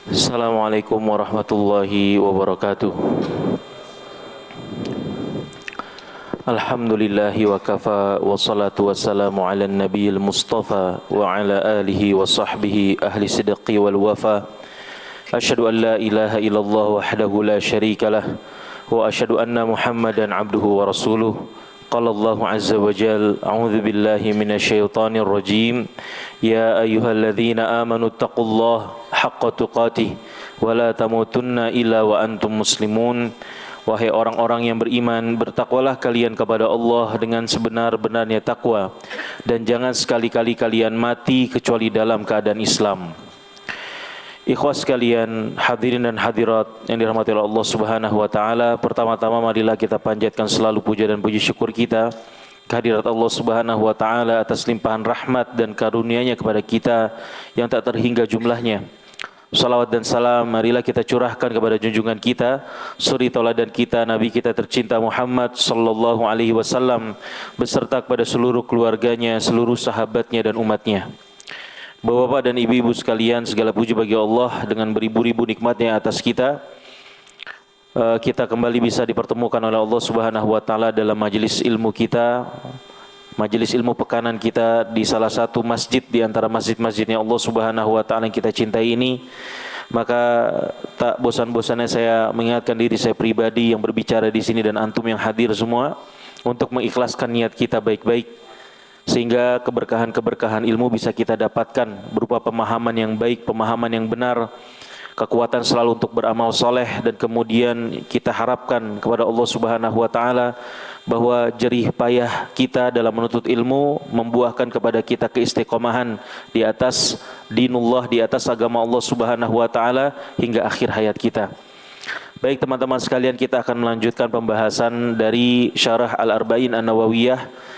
Assalamualaikum warahmatullahi wabarakatuh. Alhamdulillahi wa kafa wa salatu wassalamu ala nabiyil mustafa wa ala alihi wa sahbihi ahli sidqi wal wafa. Asyhadu an la ilaha illallah wahdahu la syarika lah wa asyhadu anna Muhammadan abduhu wa rasuluh. Qala Allah azza wa jalla a'udzu billahi minasyaitonir rajim. Ya ayyuhalladzina amanu taqullaha haqqa tuqatih wa la tamutunna illa wa antum muslimun. Wahai orang-orang yang beriman, bertakwalah kalian kepada Allah dengan sebenar-benarnya takwa, dan jangan sekali-kali kalian mati kecuali dalam keadaan Islam. Ikhwas sekalian, hadirin dan hadirat yang dirahmati oleh Allah Subhanahu wa taala, pertama-tama marilah kita panjatkan selalu puja dan puji syukur kita kehadirat Allah Subhanahu wa taala atas limpahan rahmat dan karunia-Nya kepada kita yang tak terhingga jumlahnya. Salawat dan salam marilah kita curahkan kepada junjungan kita, suri tauladan kita, Nabi kita tercinta Muhammad sallallahu alaihi wasallam, beserta kepada seluruh keluarganya, seluruh sahabatnya dan umatnya. Bapak-bapak dan ibu-ibu sekalian, segala puji bagi Allah dengan beribu-ribu nikmatnya atas kita. Kita kembali bisa dipertemukan oleh Allah Subhanahu wa taala dalam majelis ilmu kita, majelis ilmu pekanan kita di salah satu masjid di antara masjid-masjidnya Allah Subhanahu wa taala yang kita cintai ini. Maka tak bosan-bosannya saya mengingatkan diri saya pribadi yang berbicara di sini dan antum yang hadir semua untuk mengikhlaskan niat kita baik-baik, sehingga keberkahan-keberkahan ilmu bisa kita dapatkan berupa pemahaman yang baik, pemahaman yang benar, kekuatan selalu untuk beramal soleh, dan kemudian kita harapkan kepada Allah Subhanahu wa taala bahwa jerih payah kita dalam menuntut ilmu membuahkan kepada kita keistiqomahan di atas dinullah, di atas agama Allah Subhanahu wa taala hingga akhir hayat kita. Baik teman-teman sekalian, kita akan melanjutkan pembahasan dari Syarah Al-Arba'in An-Nawawiyah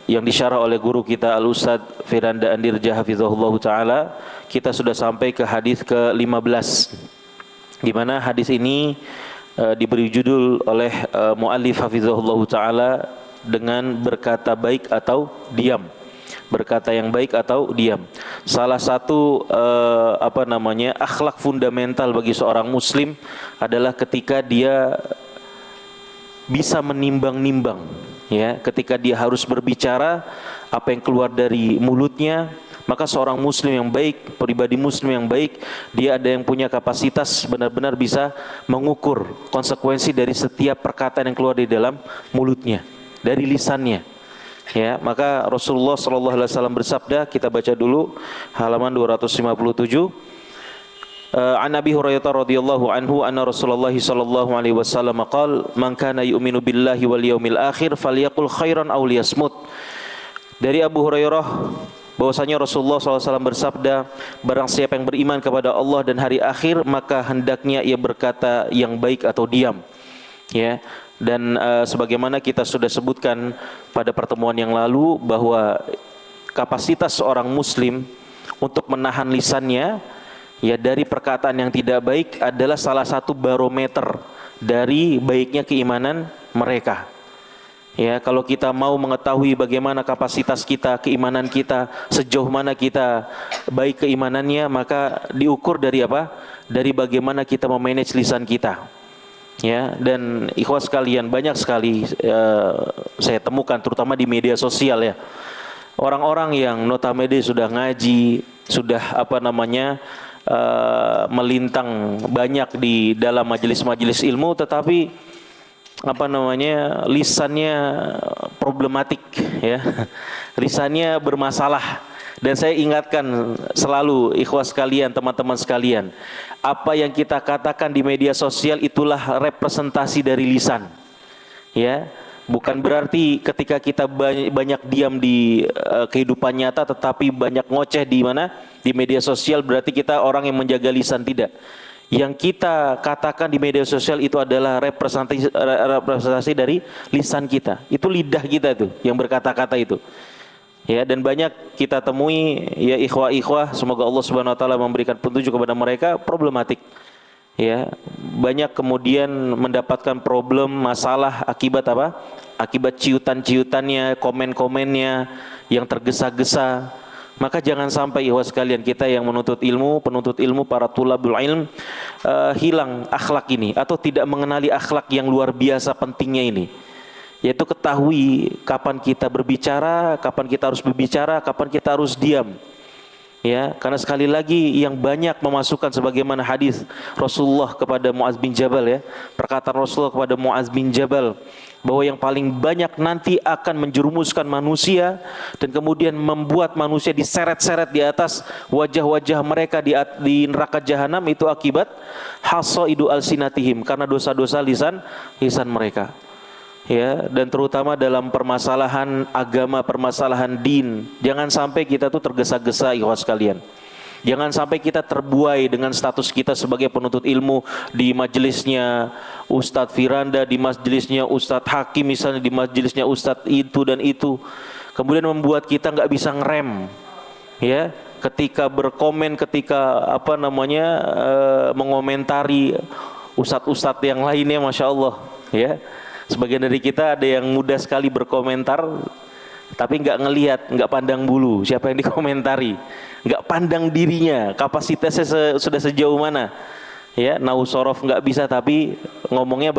yang disyarah oleh guru kita Al-Ustadz Firanda Andirja hafizahullah ta'ala. Kita sudah sampai ke hadis ke-15, di mana hadis ini diberi judul oleh muallif hafizahullah ta'ala dengan berkata baik atau diam. Berkata yang baik atau diam. Salah satu akhlak fundamental bagi seorang muslim adalah ketika dia bisa menimbang-nimbang, ya, ketika dia harus berbicara, apa yang keluar dari mulutnya. Maka seorang muslim yang baik, pribadi muslim yang baik, dia ada yang punya kapasitas benar-benar bisa mengukur konsekuensi dari setiap perkataan yang keluar dari dalam mulutnya, dari lisannya. Ya, maka Rasulullah sallallahu alaihi wasallam bersabda, kita baca dulu halaman 257. An Abi Hurairah radhiyallahu anhu anna Rasulullah sallallahu alaihi wasallam qala man kana yu'minu billahi wal yaumil akhir falyaqul khairan aw liyasmut. Dari Abu Hurairah bahwasanya Rasulullah SAW bersabda, barang siapa yang beriman kepada Allah dan hari akhir, maka hendaknya ia berkata yang baik atau diam. Ya, dan sebagaimana kita sudah sebutkan pada pertemuan yang lalu bahwa kapasitas seorang muslim untuk menahan lisannya, ya, dari perkataan yang tidak baik adalah salah satu barometer dari baiknya keimanan mereka. Ya, kalau kita mau mengetahui bagaimana kapasitas kita, keimanan kita, sejauh mana kita baik keimanannya, maka diukur dari apa? Dari bagaimana kita memanage lisan kita. Ya, dan ikhwas sekalian, banyak sekali saya temukan terutama di media sosial, ya. Orang-orang yang notabene sudah ngaji, sudah melintang banyak di dalam majelis-majelis ilmu, tetapi lisannya problematik, ya. Lisannya bermasalah. Dan saya ingatkan selalu ikhwas sekalian, teman-teman sekalian, apa yang kita katakan di media sosial itulah representasi dari lisan. Ya, bukan berarti ketika kita banyak diam di kehidupan nyata tetapi banyak ngoceh di mana? Di media sosial berarti kita orang yang menjaga lisan, tidak. Yang kita katakan di media sosial itu adalah representasi dari lisan kita. Itu lidah kita tuh yang berkata-kata itu. Ya, dan banyak kita temui, ya, ikhwah-ikhwah, semoga Allah Subhanahu wa taala memberikan petunjuk kepada mereka, problematik. Ya, banyak kemudian mendapatkan problem, masalah akibat apa? Akibat ciutan-ciutannya, komen-komennya yang tergesa-gesa. Maka jangan sampai ikhwas sekalian, kita yang penuntut ilmu, para tulabul ilm hilang akhlak ini atau tidak mengenali akhlak yang luar biasa pentingnya ini. Yaitu ketahui kapan kita berbicara, kapan kita harus berbicara, kapan kita harus diam. Ya, karena sekali lagi yang banyak memasukkan sebagaimana hadis Rasulullah kepada Muaz bin Jabal, ya. Perkataan Rasulullah kepada Muaz bin Jabal bahwa yang paling banyak nanti akan menjerumuskan manusia dan kemudian membuat manusia diseret-seret di atas wajah-wajah mereka di neraka jahanam itu akibat hasaidu alsinatihim, karena dosa-dosa lisan mereka. Ya, dan terutama dalam permasalahan agama, permasalahan din, jangan sampai kita tuh tergesa-gesa ikhwas sekalian. Jangan sampai kita terbuai dengan status kita sebagai penuntut ilmu di majelisnya Ustadz Firanda, di majelisnya Ustadz Hakim misalnya, di majelisnya Ustadz itu dan itu. Kemudian membuat kita nggak bisa ngerem, ya, ketika berkomen, ketika mengomentari ustadz-ustadz yang lainnya, masya Allah, ya. Sebagian dari kita ada yang mudah sekali berkomentar, tapi nggak ngelihat, nggak pandang bulu siapa yang dikomentari, nggak pandang dirinya, kapasitasnya sudah sejauh mana. Ya, nausorof nggak bisa, tapi ngomongnya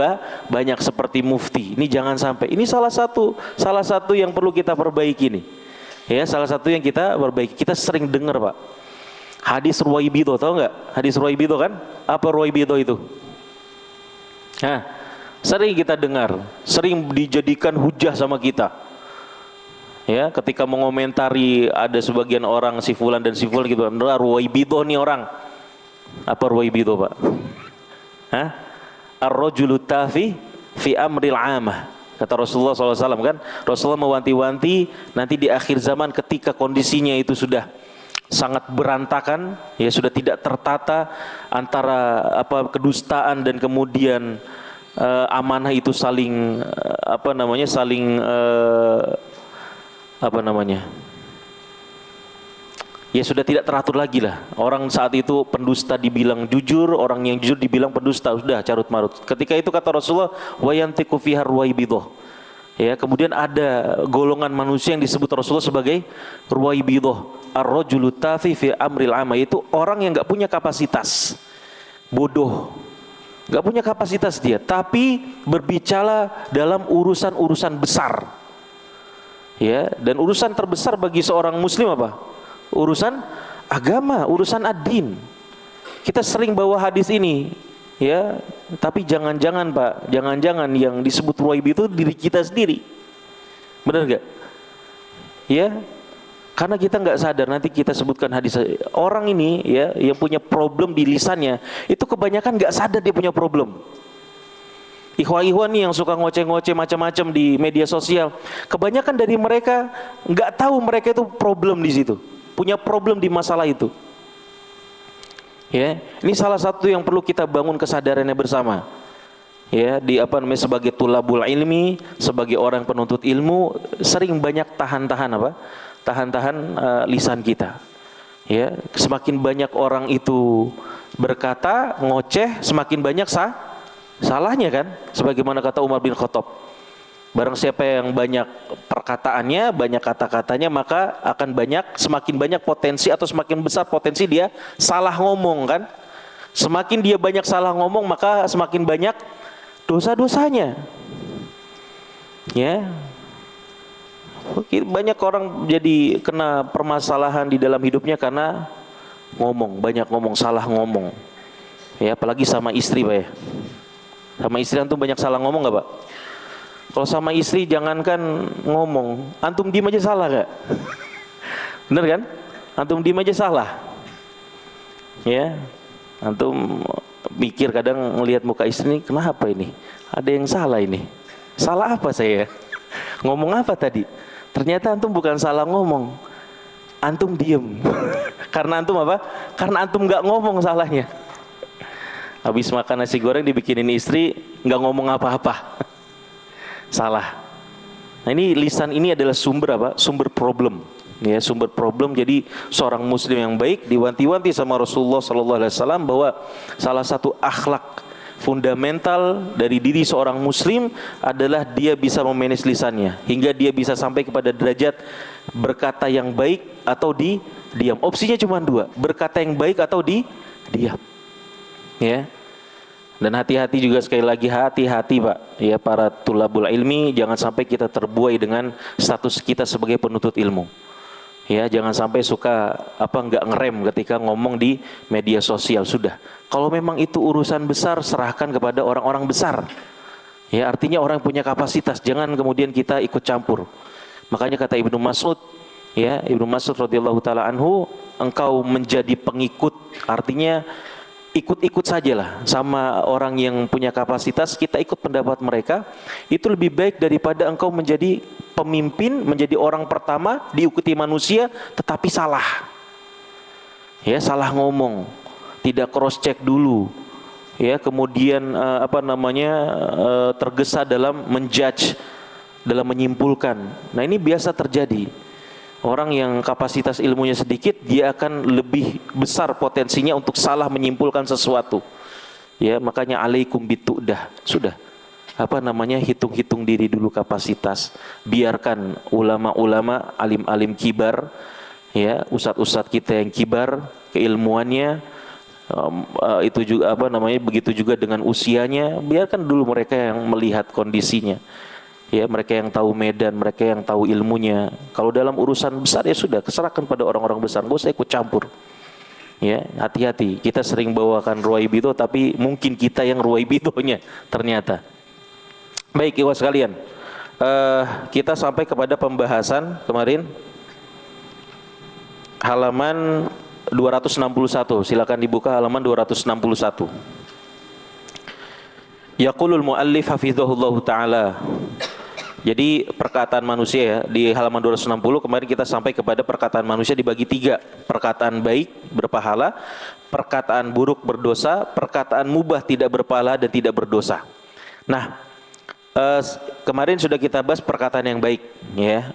banyak seperti mufti. Ini jangan sampai. Ini salah satu yang perlu kita perbaiki nih. Ya, salah satu yang kita perbaiki. Kita sering dengar, Pak, hadis Ruwaibidho, tahu nggak? Hadis Ruwaibidho kan? Apa Ruwaibidho itu? Sering kita dengar, sering dijadikan hujah sama kita. Ya, ketika mengomentari ada sebagian orang si fulan dan si fulan gitu, Ruwaibidho nih orang. Apa Ruwaibidho, Pak? Ar-rajulu tafi fi amril amah. Kata Rasulullah SAW kan, Rasulullah mewanti-wanti nanti di akhir zaman ketika kondisinya itu sudah sangat berantakan, ya sudah tidak tertata antara kedustaan dan kemudian amanah itu saling ya sudah tidak teratur lagi lah. Orang saat itu pendusta dibilang jujur, orang yang jujur dibilang pendusta, sudah carut marut. Ketika itu kata Rasulullah, wayantiqu fiha ruwaibidho. Ya, kemudian ada golongan manusia yang disebut Rasulullah sebagai ruwaibidho, ar-rajulu tafi fi amril amma, itu orang yang enggak punya kapasitas, bodoh. Gak punya kapasitas dia, tapi berbicara dalam urusan-urusan besar. Ya, dan urusan terbesar bagi seorang muslim apa? Urusan agama, urusan ad-din. Kita sering bawa hadis ini, ya, tapi jangan-jangan, Pak, jangan-jangan yang disebut ruwaib itu diri kita sendiri. Benar gak? Ya, karena kita nggak sadar, nanti kita sebutkan hadis orang ini, ya, yang punya problem di lisannya itu kebanyakan nggak sadar dia punya problem. Ikhwah-ikhwah nih yang suka ngoceh-ngoceh macam-macam di media sosial, kebanyakan dari mereka nggak tahu mereka itu problem di situ, punya problem di masalah itu. Ya, ini salah satu yang perlu kita bangun kesadarannya bersama. Ya, sebagai tulabul ilmi, sebagai orang penuntut ilmu, sering banyak tahan-tahan lisan kita. Ya, semakin banyak orang itu berkata ngoceh, semakin banyak salahnya kan, sebagaimana kata Umar bin Khattab, barang siapa yang banyak perkataannya, banyak kata-katanya, maka akan semakin banyak potensi atau semakin besar potensi dia salah ngomong kan. Semakin dia banyak salah ngomong, maka semakin banyak dosa-dosanya. Ya, banyak orang jadi kena permasalahan di dalam hidupnya karena banyak ngomong, salah ngomong. Ya, apalagi sama istri, Pak, ya. Sama istri antum banyak salah ngomong nggak, Pak? Kalau sama istri jangankan ngomong, antum diem aja salah nggak? Bener kan? Antum diem aja salah. Ya, antum mikir kadang ngelihat muka istri ini, kenapa ini? Ada yang salah ini. Salah apa saya? Ngomong apa tadi? Ternyata antum bukan salah ngomong, antum diem. Karena antum apa? Karena antum nggak ngomong salahnya. Habis makan nasi goreng dibikinin istri, nggak ngomong apa-apa. Salah. Nah, ini lisan ini adalah sumber apa? Sumber problem. Ya, sumber problem. Jadi seorang muslim yang baik diwanti-wanti sama Rasulullah SAW bahwa salah satu akhlak Fundamental dari diri seorang muslim adalah dia bisa memanage lisannya hingga dia bisa sampai kepada derajat berkata yang baik atau diam. Opsinya cuma dua, berkata yang baik atau diam. Ya. Dan hati-hati juga, sekali lagi hati-hati Pak, ya para tulabul ilmi, jangan sampai kita terbuai dengan status kita sebagai penuntut ilmu. Ya, jangan sampai suka nggak ngerem ketika ngomong di media sosial. Sudah, kalau memang itu urusan besar, serahkan kepada orang-orang besar. Ya, artinya orang punya kapasitas, jangan kemudian kita ikut campur. Makanya kata Ibnu Mas'ud, ya, Ibnu Mas'ud radhiyallahu taala anhu, engkau menjadi pengikut, artinya ikut-ikut sajalah sama orang yang punya kapasitas, kita ikut pendapat mereka, itu lebih baik daripada engkau menjadi pemimpin, menjadi orang pertama diikuti manusia tetapi salah. Ya, salah ngomong, tidak cross check dulu. Ya, kemudian tergesa dalam menjudge, dalam menyimpulkan. Nah, ini biasa terjadi. Orang yang kapasitas ilmunya sedikit, dia akan lebih besar potensinya untuk salah menyimpulkan sesuatu. Ya, makanya alaikum bitu'dah. Sudah. Hitung-hitung diri dulu kapasitas. Biarkan ulama-ulama, alim-alim kibar, ya, ustadz-ustadz kita yang kibar keilmuannya, itu juga begitu juga dengan usianya, biarkan dulu mereka yang melihat kondisinya. Ya, mereka yang tahu medan, mereka yang tahu ilmunya. Kalau dalam urusan besar ya sudah, serahkan pada orang-orang besar, nggak usah ikut campur. Ya, hati-hati. Kita sering bawakan ruwaibito, tapi mungkin kita yang ruwaibitonya ternyata. Baik, ikhwas sekalian. Kita sampai kepada pembahasan kemarin halaman 261. Silakan dibuka halaman 261. Yaqulul muallif hafizahullahu taala. Jadi perkataan manusia, ya, di halaman 260 kemarin kita sampai kepada perkataan manusia dibagi 3. Perkataan baik berpahala, perkataan buruk berdosa, perkataan mubah tidak berpahala dan tidak berdosa. Nah, kemarin sudah kita bahas perkataan yang baik, ya.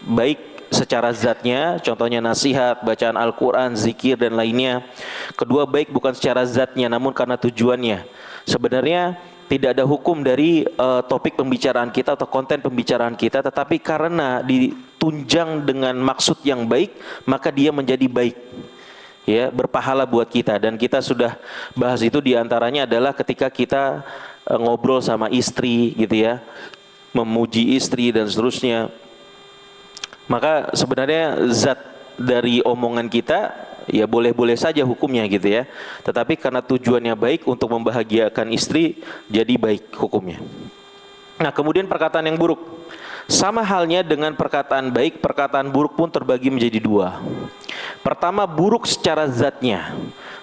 Baik secara zatnya, contohnya nasihat, bacaan Al-Quran, zikir dan lainnya. Kedua, baik bukan secara zatnya namun karena tujuannya. Sebenarnya tidak ada hukum dari topik pembicaraan kita atau konten pembicaraan kita, tetapi karena ditunjang dengan maksud yang baik, maka dia menjadi baik, ya, berpahala buat kita. Dan kita sudah bahas itu, diantaranya adalah ketika kita ngobrol sama istri, gitu ya, memuji istri dan seterusnya. Maka sebenarnya zat dari omongan kita ya boleh-boleh saja hukumnya, gitu ya. Tetapi karena tujuannya baik untuk membahagiakan istri, jadi baik hukumnya. Nah, kemudian perkataan yang buruk. Sama halnya dengan perkataan baik, perkataan buruk pun terbagi menjadi 2. Pertama, buruk secara zatnya.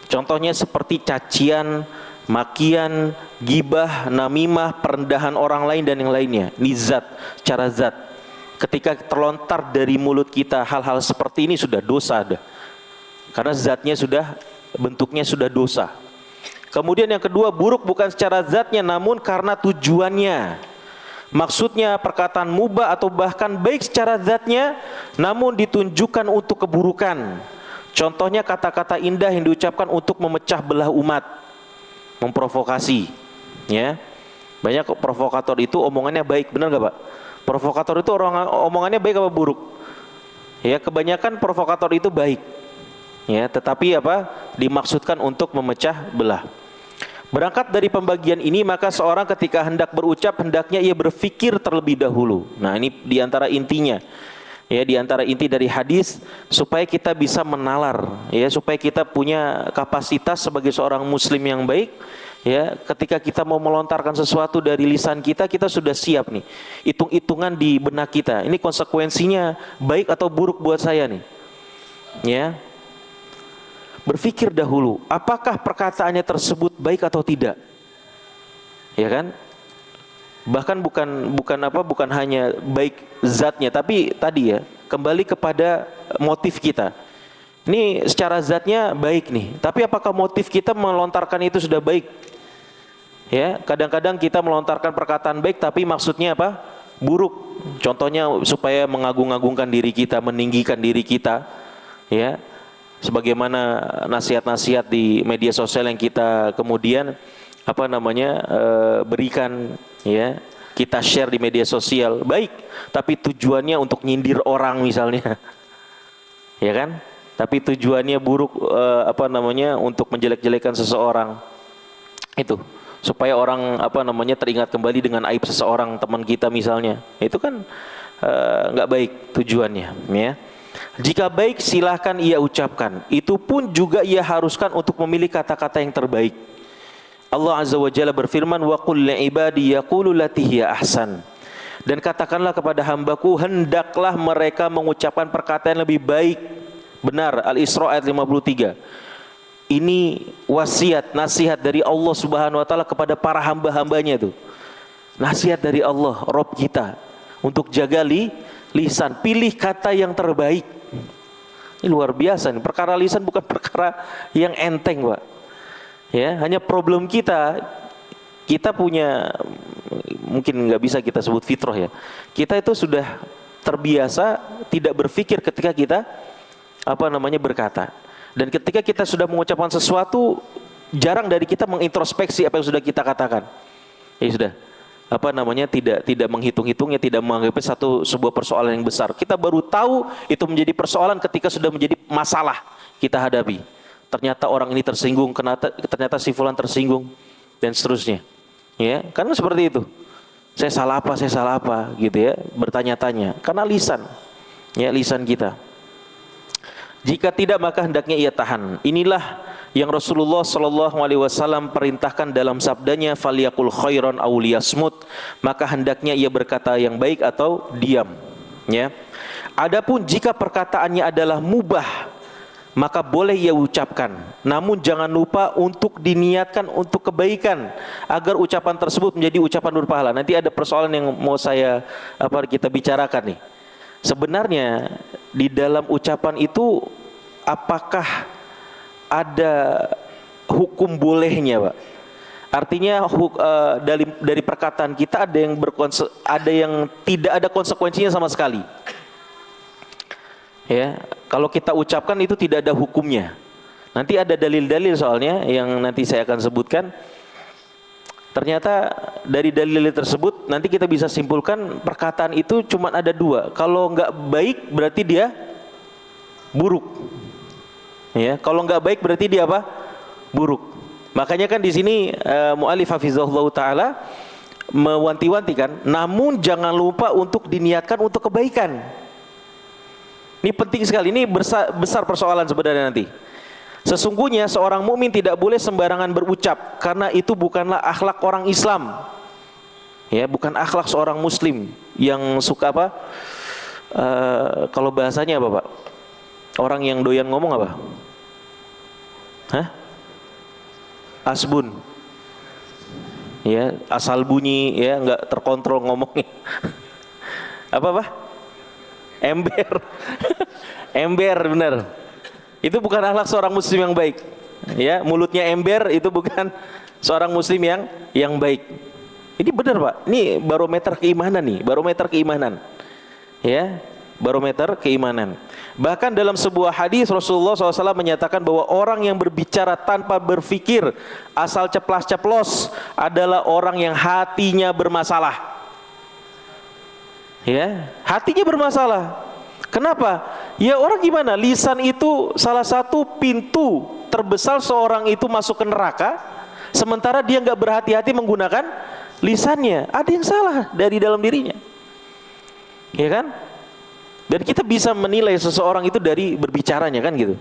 Contohnya seperti cacian, makian, gibah, namimah, perendahan orang lain dan yang lainnya. Ini zat, cara zat. Ketika terlontar dari mulut kita hal-hal seperti ini sudah dosa dah. Karena zatnya sudah, bentuknya sudah dosa. Kemudian yang kedua, buruk bukan secara zatnya namun karena tujuannya. Maksudnya perkataan mubah atau bahkan baik secara zatnya namun ditunjukkan untuk keburukan. Contohnya kata-kata indah yang diucapkan untuk memecah belah umat, memprovokasi, ya. Banyak provokator itu omongannya baik, benar gak Pak? Provokator itu omongannya baik apa buruk? Ya, kebanyakan provokator itu baik. Ya, tetapi dimaksudkan untuk memecah belah. Berangkat dari pembagian ini, maka seorang ketika hendak berucap, hendaknya ia berfikir terlebih dahulu. Nah, ini diantara intinya. Ya, diantara inti dari hadis, supaya kita bisa menalar, ya, supaya kita punya kapasitas sebagai seorang muslim yang baik. Ya, ketika kita mau melontarkan sesuatu dari lisan kita, kita sudah siap nih, hitung-hitungan di benak kita. Ini konsekuensinya baik atau buruk buat saya nih. Ya, berpikir dahulu, apakah perkataannya tersebut baik atau tidak? Ya kan? Bahkan bukan hanya baik zatnya, tapi tadi ya, kembali kepada motif kita. Ini secara zatnya baik nih, tapi apakah motif kita melontarkan itu sudah baik? Ya, kadang-kadang kita melontarkan perkataan baik tapi maksudnya apa? Buruk. Contohnya supaya mengagung-agungkan diri kita, meninggikan diri kita, ya. Sebagaimana nasihat-nasihat di media sosial yang kita kemudian berikan, ya, kita share di media sosial, baik, tapi tujuannya untuk nyindir orang misalnya, ya kan? Tapi tujuannya buruk, untuk menjelek-jelekan seseorang, itu supaya orang teringat kembali dengan aib seseorang teman kita misalnya, itu kan nggak baik tujuannya, ya. Jika baik silahkan ia ucapkan, itu pun juga ia haruskan untuk memilih kata-kata yang terbaik. Allah Azza wa Jalla berfirman, wa qul li ibadi yaqulu lati hiya ahsan. Dan katakanlah kepada hambaku, hendaklah mereka mengucapkan perkataan yang lebih baik. Benar, Al-Isra ayat 53. Ini wasiat, nasihat dari Allah Subhanahu wa taala kepada para hamba-hambanya tuh. Nasihat dari Allah, Rabb kita, untuk jaga lisan, pilih kata yang terbaik. Ini luar biasa nih. Perkara lisan bukan perkara yang enteng, Pak. Ya, hanya problem kita punya, mungkin nggak bisa kita sebut fitrah ya. Kita itu sudah terbiasa tidak berpikir ketika kita berkata. Dan ketika kita sudah mengucapkan sesuatu, jarang dari kita mengintrospeksi apa yang sudah kita katakan. Ya sudah, tidak menghitung-hitungnya, tidak menganggapnya sebuah persoalan yang besar. Kita baru tahu itu menjadi persoalan ketika sudah menjadi masalah kita hadapi. Ternyata orang ini tersinggung, ternyata si fulan tersinggung, dan seterusnya. Ya, karena seperti itu. Saya salah apa, gitu ya, bertanya-tanya. Karena lisan, ya, lisan kita. Jika tidak, maka hendaknya ia tahan. Inilah yang Rasulullah Shallallahu Alaihi Wasallam perintahkan dalam sabdanya, "Faliyakul khairon aw liyasmut." Maka hendaknya ia berkata yang baik atau diam. Ya. Adapun jika perkataannya adalah mubah, maka boleh ia ucapkan, namun jangan lupa untuk diniatkan untuk kebaikan, agar ucapan tersebut menjadi ucapan berpahala. Nanti ada persoalan yang mau kita bicarakan nih. Sebenarnya di dalam ucapan itu apakah ada hukum bolehnya, Pak? Artinya dari perkataan kita ada yang tidak ada konsekuensinya sama sekali. Ya, kalau kita ucapkan itu tidak ada hukumnya. Nanti ada dalil-dalil soalnya yang nanti saya akan sebutkan. Ternyata dari dalil tersebut nanti kita bisa simpulkan perkataan itu cuma ada dua. Kalau nggak baik berarti dia buruk. Ya, kalau nggak baik berarti dia apa? Buruk. Makanya kan di sini mu'allif hafizahullah taala mewanti-wanti kan, namun jangan lupa untuk diniatkan untuk kebaikan. Ini penting sekali, ini besar persoalan sebenarnya nanti. Sesungguhnya seorang mukmin tidak boleh sembarangan berucap, karena itu bukanlah akhlak orang Islam. Ya, bukan akhlak seorang muslim yang suka kalau bahasanya apa, Pak? Orang yang doyan ngomong apa? Hah? Asbun. Ya, asal bunyi, ya, nggak terkontrol ngomongnya. Apa? Ember. Ember, benar. Itu bukan akhlak seorang muslim yang baik. Ya, mulutnya ember itu bukan seorang muslim yang baik. Ini benar, Pak. Ini barometer keimanan nih, barometer keimanan. Ya, barometer keimanan. Bahkan dalam sebuah hadis Rasulullah SAW menyatakan bahwa orang yang berbicara tanpa berpikir asal ceplas-ceplos adalah orang yang hatinya bermasalah. Ya, hatinya bermasalah. Kenapa? Ya, orang gimana? Lisan itu salah satu pintu terbesar seorang itu masuk ke neraka. Sementara dia nggak berhati-hati menggunakan lisannya. Ada yang salah dari dalam dirinya. Ya kan? Dan kita bisa menilai seseorang itu dari berbicaranya kan gitu.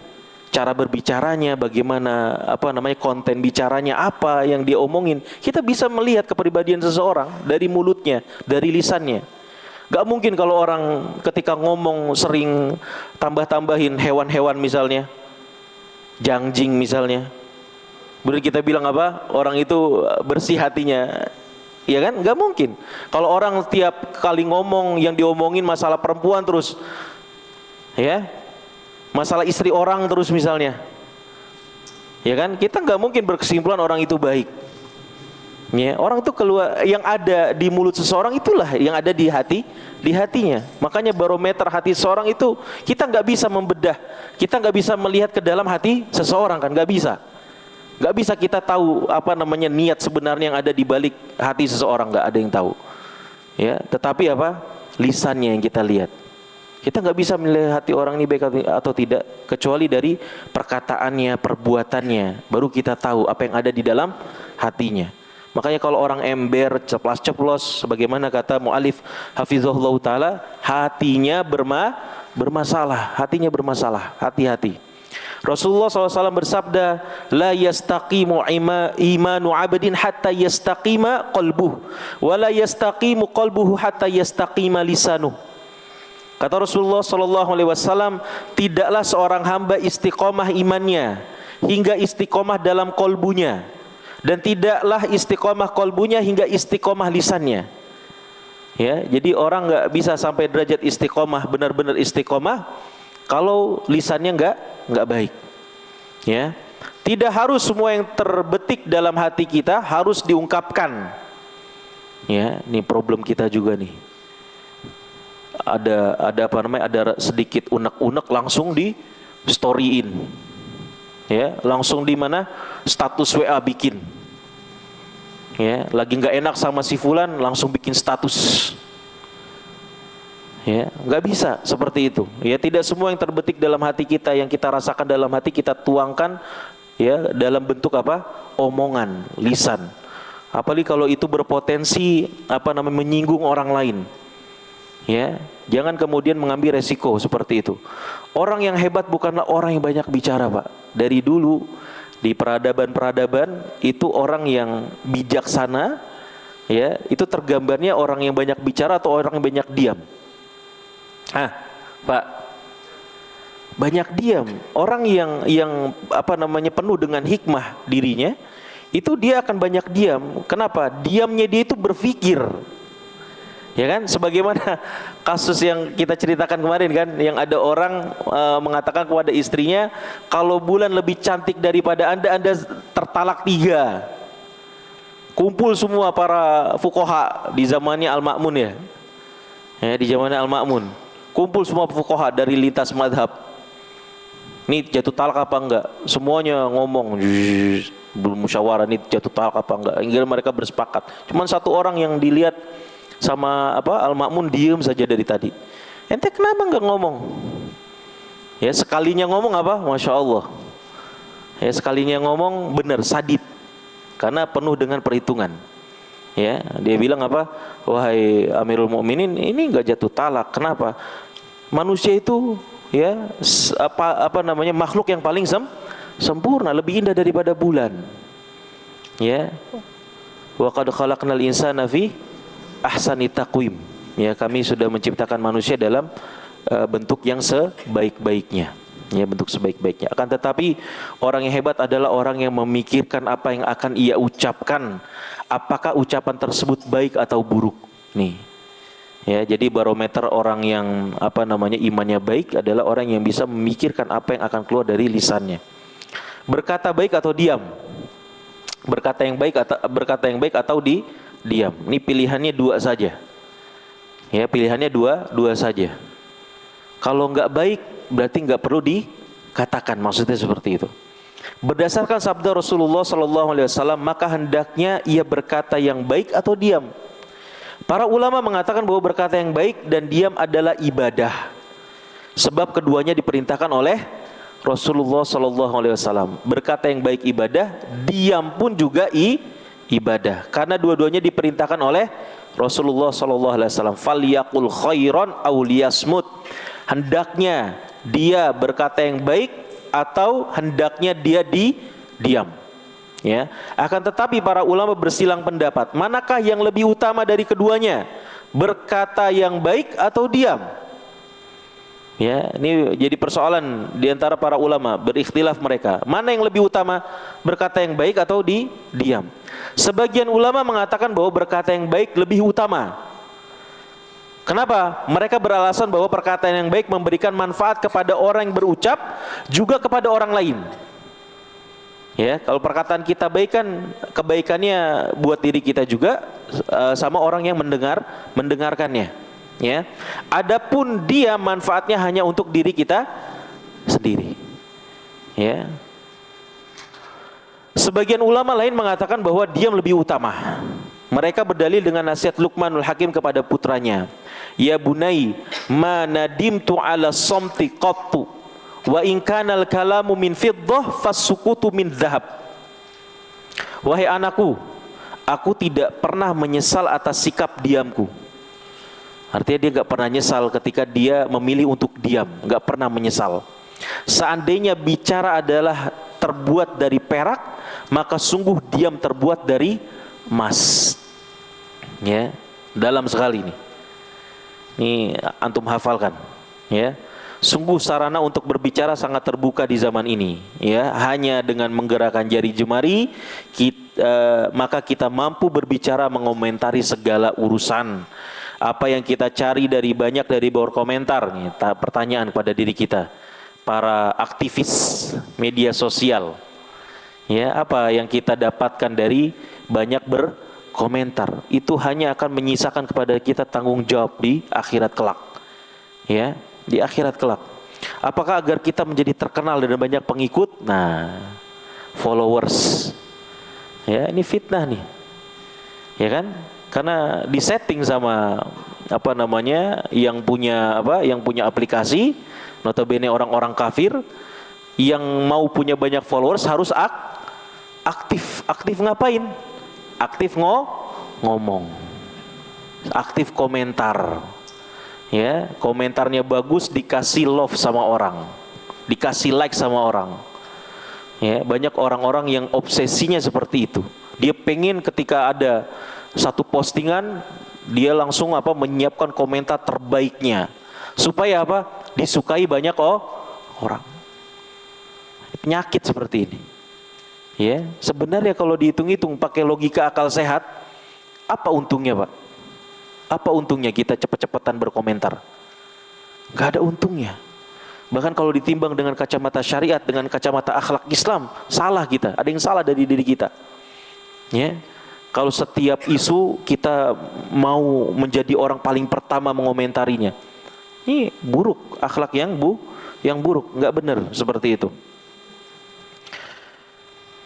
Cara berbicaranya, bagaimana konten bicaranya, apa yang dia omongin. Kita bisa melihat kepribadian seseorang dari mulutnya, dari lisannya. Gak mungkin kalau orang ketika ngomong sering tambah-tambahin hewan-hewan misalnya, jangjing misalnya. Benar kita bilang apa? Orang itu bersih hatinya. Ya kan? Gak mungkin. Kalau orang tiap kali ngomong yang diomongin masalah perempuan terus, ya, masalah istri orang terus misalnya, ya kan? Kita gak mungkin berkesimpulan orang itu baik. Ya, orang itu keluar, yang ada di mulut seseorang itulah yang ada di hatinya. Makanya barometer hati seseorang itu kita nggak bisa membedah, kita nggak bisa melihat ke dalam hati seseorang kan, nggak bisa. Nggak bisa kita tahu niat sebenarnya yang ada di balik hati seseorang, nggak ada yang tahu. Ya, tetapi lisannya yang kita lihat. Kita nggak bisa menilai hati orang ini baik atau tidak kecuali dari perkataannya, perbuatannya. Baru kita tahu apa yang ada di dalam hatinya. Makanya kalau orang ember, ceplas-ceplos, sebagaimana kata mu'alif hafizahullah ta'ala, hatinya bermasalah, hati-hati. Rasulullah SAW bersabda, la yastaqimu imanu abdin hatta yastaqima qalbuh, wa la yastaqimu qalbuhu hatta yastaqima lisanuh. Kata Rasulullah SAW, tidaklah seorang hamba istiqomah imannya hingga istiqomah dalam kolbunya, dan tidaklah istiqomah kolbunya hingga istiqomah lisannya. Ya, jadi orang nggak bisa sampai derajat istiqomah, benar-benar istiqomah, kalau lisannya nggak baik. Ya, tidak harus semua yang terbetik dalam hati kita harus diungkapkan. Ya, ini problem kita juga nih. Ada sedikit unek-unek langsung di storyin. Ya, langsung di mana? Status WA bikin. Ya, lagi nggak enak sama si fulan langsung bikin status. Ya, nggak bisa seperti itu. Ya, tidak semua yang terbetik dalam hati kita, yang kita rasakan dalam hati kita tuangkan ya dalam bentuk omongan, lisan. Apalagi kalau itu berpotensi menyinggung orang lain. Ya, jangan kemudian mengambil resiko seperti itu. Orang yang hebat bukanlah orang yang banyak bicara, Pak. Dari dulu di peradaban itu orang yang bijaksana, ya, itu tergambarnya orang yang banyak bicara atau orang yang banyak diam. Pak, banyak diam. Orang yang penuh dengan hikmah dirinya, itu dia akan banyak diam. Kenapa? Diamnya dia itu berpikir. Ya kan, sebagaimana kasus yang kita ceritakan kemarin kan, yang ada orang mengatakan kepada istrinya, kalau bulan lebih cantik daripada anda tertalak 3. Kumpul semua para fuqaha di zamannya Al-Ma'mun ya. Ya, di zamannya Al-Ma'mun. Kumpul semua fuqaha dari lintas madhab. Ini jatuh talak apa enggak? Semuanya ngomong, belum musyawarah ini jatuh talak apa enggak. Hingga mereka bersepakat. Cuman satu orang yang dilihat sama Al-Ma'mun diem saja dari tadi. Ente kenapa enggak ngomong? Ya, sekalinya ngomong Masya Allah. Ya, sekalinya ngomong benar sadid. Karena penuh dengan perhitungan. Ya, dia bilang wahai Amirul Mukminin, ini enggak jatuh talak. Kenapa? Manusia itu ya makhluk yang paling sempurna, lebih indah daripada bulan. Ya. Wa qad khalaqnal insana fi ahsani taqwim. Ya, kami sudah menciptakan manusia dalam bentuk yang sebaik-baiknya. Ya, bentuk sebaik-baiknya. Akan tetapi orang yang hebat adalah orang yang memikirkan apa yang akan ia ucapkan. Apakah ucapan tersebut baik atau buruk? Nih. Ya, jadi barometer orang yang imannya baik adalah orang yang bisa memikirkan apa yang akan keluar dari lisannya. Berkata baik atau diam? Berkata yang baik atau diam. Ini pilihannya 2 saja. Ya, pilihannya dua saja. Kalau enggak baik berarti enggak perlu dikatakan, maksudnya seperti itu. Berdasarkan sabda Rasulullah SAW, maka hendaknya ia berkata yang baik atau diam. Para ulama mengatakan bahwa berkata yang baik dan diam adalah ibadah. Sebab keduanya diperintahkan oleh Rasulullah SAW. Berkata yang baik ibadah, diam pun juga ibadah. Karena dua-duanya diperintahkan oleh Rasulullah SAW. Falyaqul khairan aw liyasmut. Hendaknya dia berkata yang baik atau hendaknya dia diam. Ya, akan tetapi para ulama bersilang pendapat, manakah yang lebih utama dari keduanya? Berkata yang baik atau diam? Ya, ini jadi persoalan di antara para ulama, berikhtilaf mereka. Mana yang lebih utama? Berkata yang baik atau diam? Sebagian ulama mengatakan bahwa berkata yang baik lebih utama. Kenapa? Mereka beralasan bahwa perkataan yang baik memberikan manfaat kepada orang yang berucap, juga kepada orang lain. Ya, kalau perkataan kita baik kan kebaikannya buat diri kita juga, sama orang yang mendengarkannya. Ya, adapun dia manfaatnya hanya untuk diri kita sendiri. Ya. Sebagian ulama lain mengatakan bahwa diam lebih utama. Mereka berdalil dengan nasihat Luqmanul Hakim kepada putranya, ya bunai, ma nadimtu ala somti qattu, wa in kana al-kalamu min fiddah fas-sukutu min dhahab. Wahai anakku, aku tidak pernah menyesal atas sikap diamku. Artinya dia gak pernah nyesal ketika dia memilih untuk diam, gak pernah menyesal. Seandainya bicara adalah terbuat dari perak, maka sungguh diam terbuat dari emas. Ya, dalam sekali ini. Ini antum hafalkan, ya. Sungguh sarana untuk berbicara sangat terbuka di zaman ini, ya. Hanya dengan menggerakkan jari jemari maka kita mampu berbicara, mengomentari segala urusan. Apa yang kita cari banyak dari bawah komentar, nih, pertanyaan kepada diri kita, para aktivis media sosial. Ya, apa yang kita dapatkan dari banyak berkomentar, itu hanya akan menyisakan kepada kita tanggung jawab di akhirat kelak. Ya, di akhirat kelak. Apakah agar kita menjadi terkenal dan banyak pengikut? Nah, followers. Ya, ini fitnah nih. Ya kan? Karena disetting sama yang punya aplikasi, notabene orang-orang kafir yang mau punya banyak followers harus aktif ngapain? Aktif ngomong, aktif komentar, ya, komentarnya bagus dikasih love sama orang, dikasih like sama orang, ya. Banyak orang-orang yang obsesinya seperti itu. Dia pengen ketika ada satu postingan dia langsung menyiapkan komentar terbaiknya supaya disukai banyak orang. Penyakit seperti ini. Ya, sebenarnya kalau dihitung-hitung pakai logika akal sehat, apa untungnya, Pak? Apa untungnya kita cepet-cepetan berkomentar? Gak ada untungnya. Bahkan kalau ditimbang dengan kacamata syariat, dengan kacamata akhlak Islam, salah kita. Ada yang salah dari diri kita. Ya, kalau setiap isu kita mau menjadi orang paling pertama mengomentarinya, ini buruk, akhlak yang buruk, nggak benar seperti itu.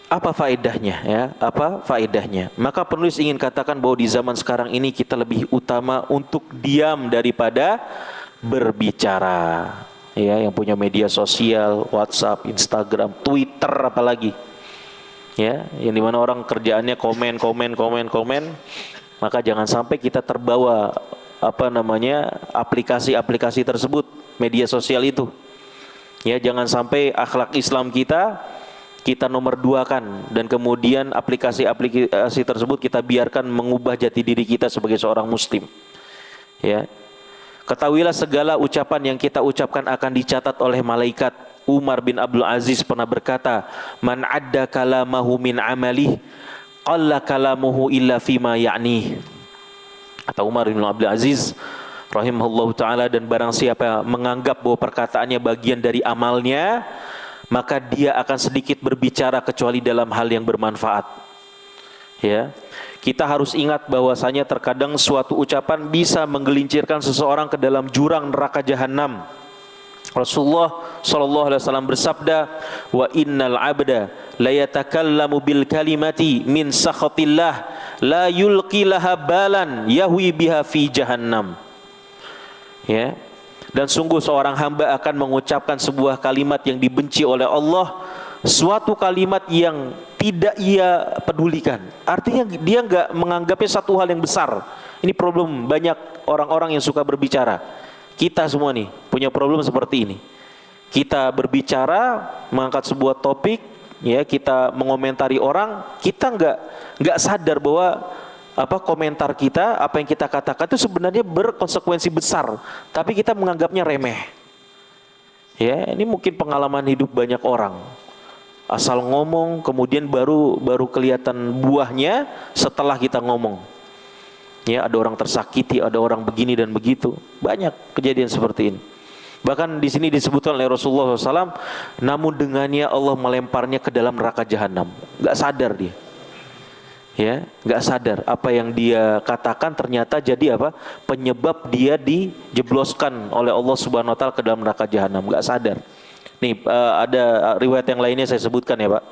Apa faedahnya, ya? Apa faedahnya? Maka penulis ingin katakan bahwa di zaman sekarang ini kita lebih utama untuk diam daripada berbicara. Ya, yang punya media sosial, WhatsApp, Instagram, Twitter apalagi. Ya, yang dimana orang kerjaannya komen, maka jangan sampai kita terbawa aplikasi-aplikasi tersebut, media sosial itu. Ya, jangan sampai akhlak Islam kita nomor 2-kan dan kemudian aplikasi-aplikasi tersebut kita biarkan mengubah jati diri kita sebagai seorang muslim. Ya. Ketahuilah segala ucapan yang kita ucapkan akan dicatat oleh malaikat. Umar bin Abdul Aziz pernah berkata, "Man adda kalamahu min amalih, qalla kalamuhu illa fima ya'ni." Kata Umar bin Abdul Aziz rahimahullahu taala, dan barang siapa menganggap bahwa perkataannya bagian dari amalnya, maka dia akan sedikit berbicara kecuali dalam hal yang bermanfaat. Ya. Kita harus ingat bahwasanya terkadang suatu ucapan bisa menggelincirkan seseorang ke dalam jurang neraka jahanam. Rasulullah sallallahu alaihi wasallam bersabda, "Wa innal 'abda la yatakallamu bil kalimati min sakhatillah la yulqi laha balan yahwi biha fi jahannam." Ya. Dan sungguh seorang hamba akan mengucapkan sebuah kalimat yang dibenci oleh Allah, suatu kalimat yang tidak ia pedulikan. Artinya dia enggak menganggapnya satu hal yang besar. Ini problem banyak orang-orang yang suka berbicara. Kita semua nih punya problem seperti ini. Kita berbicara, mengangkat sebuah topik, ya, kita mengomentari orang, kita enggak sadar bahwa komentar kita, apa yang kita katakan itu sebenarnya berkonsekuensi besar, tapi kita menganggapnya remeh. Ya, ini mungkin pengalaman hidup banyak orang. Asal ngomong, kemudian baru kelihatan buahnya setelah kita ngomong. Ya, ada orang tersakiti, ada orang begini dan begitu. Banyak kejadian seperti ini. Bahkan di sini disebutkan oleh Rasulullah SAW, namun dengannya Allah melemparnya ke dalam neraka jahanam. Gak sadar dia. Ya, gak sadar apa yang dia katakan ternyata jadi penyebab dia dijebloskan oleh Allah Subhanahu wa taala ke dalam neraka jahanam. Gak sadar. Nih, ada riwayat yang lainnya saya sebutkan ya, Pak.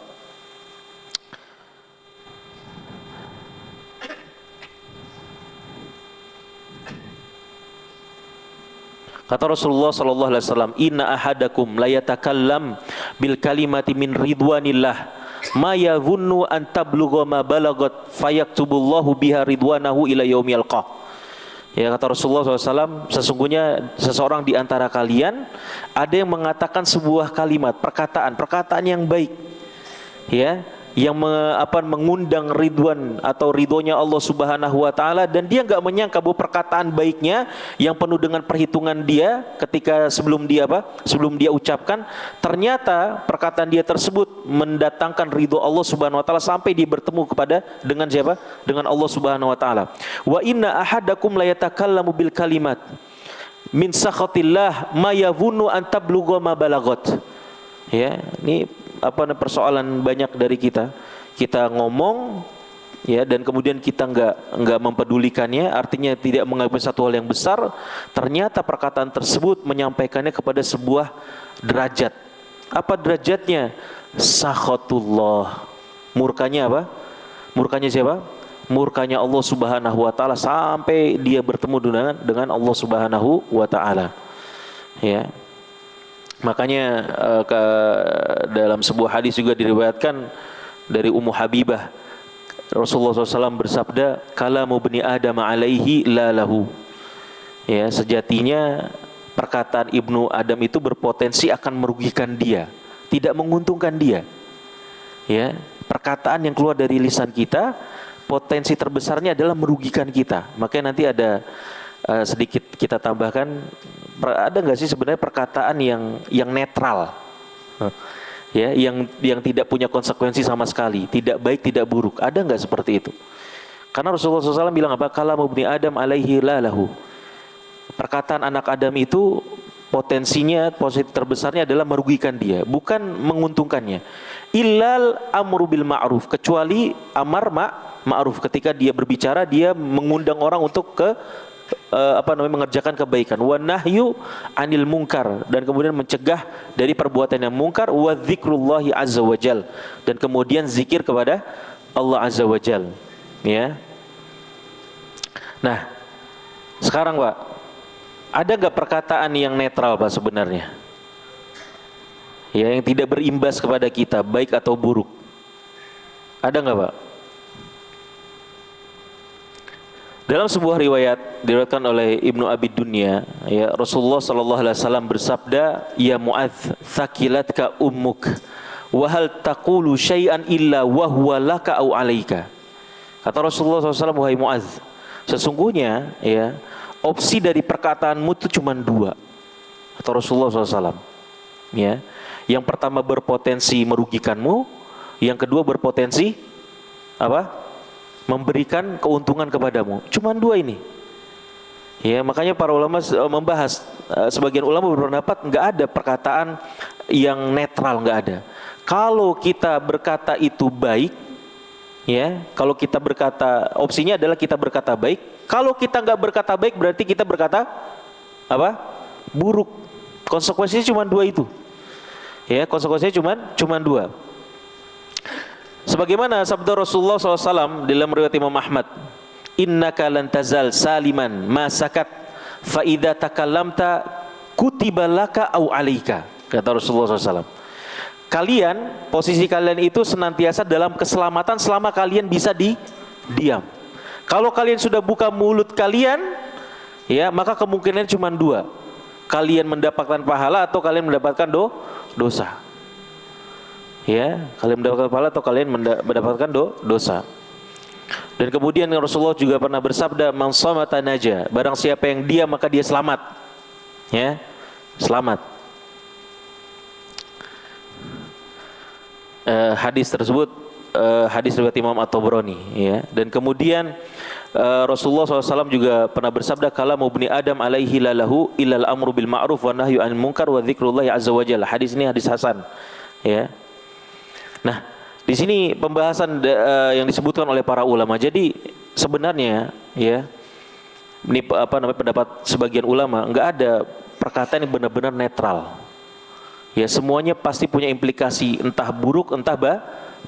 Kata Rasulullah sallallahu alaihi wasallam, "Inna ahadakum la yatakallam bil kalimati min ridwanillah ma yadhunnu an tablugha ma balagat fayaktubullahu biha ridwanahu ila yaumil qiyamah." Ya, kata Rasulullah SAW, sesungguhnya seseorang di antara kalian ada yang mengatakan sebuah kalimat, perkataan yang baik, ya, yang mengundang ridwan atau ridhonya Allah Subhanahu wa taala, dan dia enggak menyangka bahwa perkataan baiknya yang penuh dengan perhitungan dia ketika sebelum dia ucapkan, ternyata perkataan dia tersebut mendatangkan ridho Allah Subhanahu wa taala sampai dia bertemu dengan siapa? Dengan Allah Subhanahu wa taala. Wa inna ahadakum la yatakallamu bil kalimat min sakhatillah ma yadhunnu an tablugha ma balagot. Ya, ini persoalan banyak dari kita ngomong, ya, dan kemudian kita enggak mempedulikannya, artinya tidak mengambil satu hal yang besar, ternyata perkataan tersebut menyampaikannya kepada sebuah derajat. Apa derajatnya? Sakhatullah. Murkanya apa? Murkanya siapa? Murkanya Allah Subhanahu wa taala sampai dia bertemu dengan Allah Subhanahu wa taala. Ya. Makanya dalam sebuah hadis juga diriwayatkan dari Ummu Habibah, Rasulullah SAW bersabda, "Kalamu bni Adam alaihi la lahu." Ya, sejatinya perkataan Ibnu Adam itu berpotensi akan merugikan dia, tidak menguntungkan dia. Ya, perkataan yang keluar dari lisan kita, potensi terbesarnya adalah merugikan kita. Makanya nanti ada sedikit kita tambahkan, ada nggak sih sebenarnya perkataan yang netral, ya, yang tidak punya konsekuensi sama sekali, tidak baik tidak buruk, ada nggak seperti itu? Karena Rasulullah SAW bilang apa? Kalamu bni Adam alaihi la lahu. Perkataan anak Adam itu potensinya, posisi terbesarnya adalah merugikan dia, bukan menguntungkannya. Illal amru bil ma'ruf, kecuali amar ma'ruf, ketika dia berbicara dia mengundang orang untuk mengerjakan kebaikan, wa nahyu anil munkar, dan kemudian mencegah dari perbuatan yang mungkar, wa dzikrullahi azza wajal, dan kemudian zikir kepada Allah azza wajal, ya. Nah, sekarang Pak, ada enggak perkataan yang netral Pak sebenarnya? Ya, yang tidak berimbas kepada kita, baik atau buruk. Ada enggak Pak? Dalam sebuah riwayat diriwayatkan oleh Ibnu Abi Dunya, ya, Rasulullah sallallahu alaihi wasallam bersabda, "Ya Muadz, thaqilatka ummuk, wa hal taqulu syai'an illa wa huwa laka au 'alaika." Kata Rasulullah SAW, "Wahai Muadz, sesungguhnya, ya, opsi dari perkataanmu itu cuma dua." Kata Rasulullah SAW, ya, yang pertama berpotensi merugikanmu, yang kedua berpotensi apa? Memberikan keuntungan kepadamu. Cuma dua ini. Ya, makanya para ulama membahas, sebagian ulama berpendapat enggak ada perkataan yang netral, enggak ada. Kalau kita berkata itu baik, ya, kalau kita berkata, opsinya adalah kita berkata baik. Kalau kita enggak berkata baik, berarti kita berkata apa? Buruk. Konsekuensinya cuma dua itu. Ya, konsekuensinya cuma dua. Sebagaimana sabda Rasulullah SAW dalam riwayat Imam Ahmad, "Innaka lan tazal saliman ma sakat fa idza takallamta kutiba laka au alaika." Kata Rasulullah SAW, kalian, posisi kalian itu senantiasa dalam keselamatan selama kalian bisa diam. Kalau kalian sudah buka mulut kalian, ya, maka kemungkinan cuma dua. Kalian mendapatkan pahala atau kalian mendapatkan dosa. Ya, kalian mendapatkan pahala atau kalian mendapatkan dosa. Dan kemudian Rasulullah juga pernah bersabda, "Man samata naja." Barang siapa yang diam maka dia selamat. Ya, selamat. Hadis tersebut hadis riwayat Imam At-Tabrani, ya. Dan kemudian Rasulullah SAW juga pernah bersabda, "Kalamu bni Adam alaihi lalahu illal amru bil ma'ruf wa nahyu 'anil munkar wa dzikrullahi azza wajalla." Hadis ini hadis hasan, ya. Nah, di sini pembahasan yang disebutkan oleh para ulama. Jadi sebenarnya, ya, ini pendapat sebagian ulama, enggak ada perkataan yang benar-benar netral. Ya, semuanya pasti punya implikasi entah buruk entah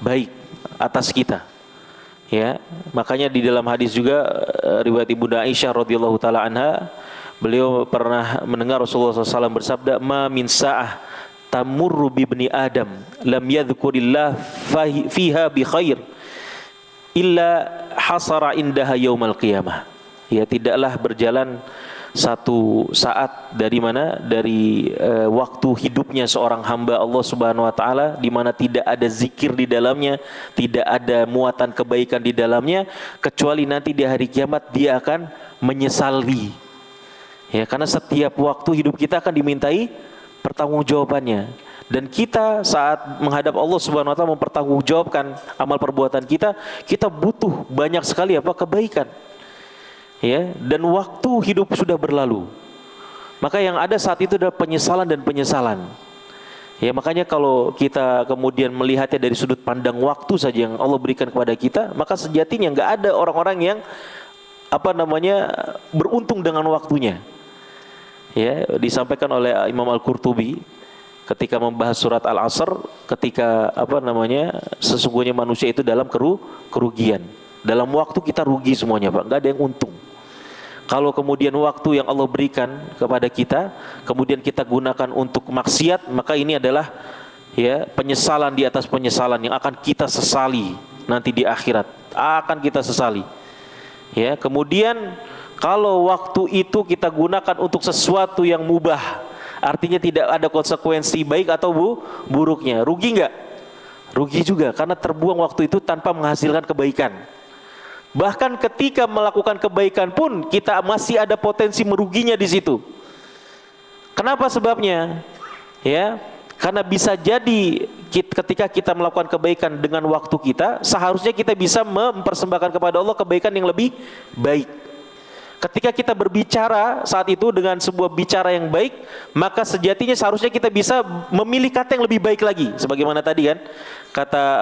baik atas kita. Ya, makanya di dalam hadis juga riwayat Ibunda Aisyah radhiyallahu taala anha, beliau pernah mendengar Rasulullah SAW bersabda, "Ma min sa'ah tamurru bi ibni Adam lam yadhkurillah fiha bi khair illa hasara indaha yaumal qiyamah." Ya, tidaklah berjalan satu saat dari mana, dari waktu hidupnya seorang hamba Allah Subhanahu wa taala di mana tidak ada zikir di dalamnya, tidak ada muatan kebaikan di dalamnya, kecuali nanti di hari kiamat dia akan menyesali. Ya, karena setiap waktu hidup kita akan dimintai pertanggungjawabannya. Dan kita saat menghadap Allah Subhanahu wa taala mempertanggungjawabkan amal perbuatan kita, kita butuh banyak sekali kebaikan. Ya, dan waktu hidup sudah berlalu. Maka yang ada saat itu adalah penyesalan dan penyesalan. Ya, makanya kalau kita kemudian melihatnya dari sudut pandang waktu saja yang Allah berikan kepada kita, maka sejatinya nggak ada orang-orang yang beruntung dengan waktunya. Ya, disampaikan oleh Imam Al-Qurtubi ketika membahas surat Al-Asr, ketika sesungguhnya manusia itu dalam kerugian. Dalam waktu kita rugi semuanya, Pak, nggak ada yang untung. Kalau kemudian waktu yang Allah berikan kepada kita, kemudian kita gunakan untuk maksiat, maka ini adalah penyesalan di atas penyesalan yang akan kita sesali nanti di akhirat. Akan kita sesali. Ya, kemudian kalau waktu itu kita gunakan untuk sesuatu yang mubah, artinya tidak ada konsekuensi baik atau buruknya, rugi nggak? Rugi juga, karena terbuang waktu itu tanpa menghasilkan kebaikan. Bahkan ketika melakukan kebaikan pun kita masih ada potensi meruginya di situ. Kenapa sebabnya? Ya, karena bisa jadi ketika kita melakukan kebaikan dengan waktu kita, seharusnya kita bisa mempersembahkan kepada Allah kebaikan yang lebih baik. Ketika kita berbicara saat itu dengan sebuah bicara yang baik, maka sejatinya seharusnya kita bisa memilih kata yang lebih baik lagi. Sebagaimana tadi kan, kata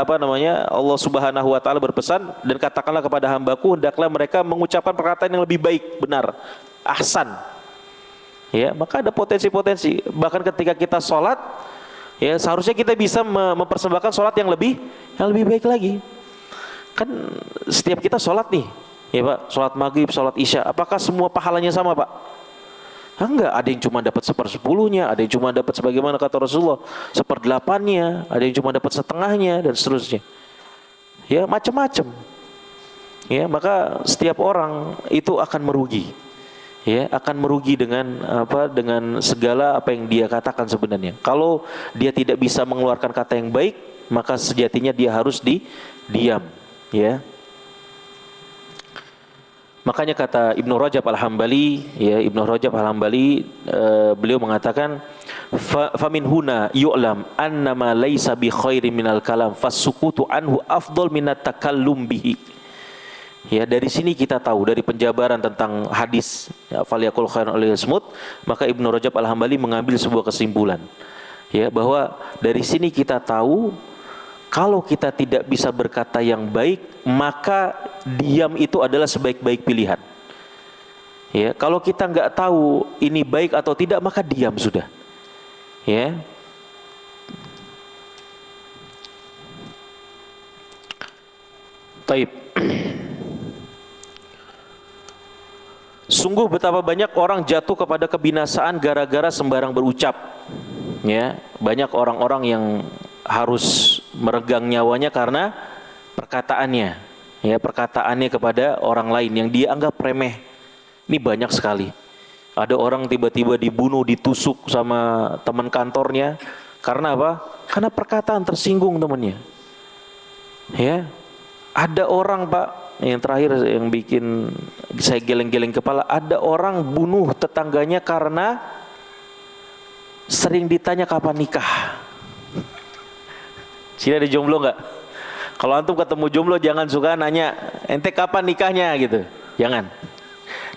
Allah Subhanahu wa taala berpesan, dan katakanlah kepada hambaku hendaklah mereka mengucapkan perkataan yang lebih baik, benar, ahsan. Ya, maka ada potensi-potensi. Bahkan ketika kita sholat, ya seharusnya kita bisa mempersembahkan sholat yang lebih baik lagi. Kan setiap kita sholat nih, ya Pak, sholat maghrib, sholat isya, apakah semua pahalanya sama, Pak? Enggak, ada yang cuma dapat 1/10-nya, ada yang cuma dapat sebagaimana kata Rasulullah 1/8-nya, ada yang cuma dapat setengahnya, dan seterusnya. Ya, macam-macam. Ya, maka setiap orang itu akan merugi. Ya, akan merugi dengan dengan segala apa yang dia katakan sebenarnya. Kalau dia tidak bisa mengeluarkan kata yang baik, maka sejatinya dia harus diam, ya. Makanya kata Ibnu Rajab Al-Hambali, beliau mengatakan, famin huna yu'lam annama laisa bi khairin minal kalam fasukutu anhu afdal minat takallum bihi. Ya, dari sini kita tahu, dari penjabaran tentang hadis falyakul khairan aw liyasmut, maka Ibnu Rajab Al-Hambali mengambil sebuah kesimpulan, ya, bahwa dari sini kita tahu kalau kita tidak bisa berkata yang baik, maka diam itu adalah sebaik-baik pilihan. Ya, kalau kita nggak tahu ini baik atau tidak, maka diam sudah. Ya. Taib. Sungguh betapa banyak orang jatuh kepada kebinasaan gara-gara sembarang berucap. Ya, banyak orang-orang yang harus meregang nyawanya karena perkataannya, ya, perkataannya kepada orang lain yang dia anggap remeh. Ini banyak sekali. Ada orang tiba-tiba dibunuh, ditusuk sama teman kantornya karena apa? Karena perkataan tersinggung temannya. Ya, ada orang, Pak, yang terakhir yang bikin saya geleng-geleng kepala, ada orang bunuh tetangganya karena sering ditanya kapan nikah. Sini ada jomblo nggak? Kalau antum ketemu jomblo jangan suka nanya, ente kapan nikahnya gitu. Jangan.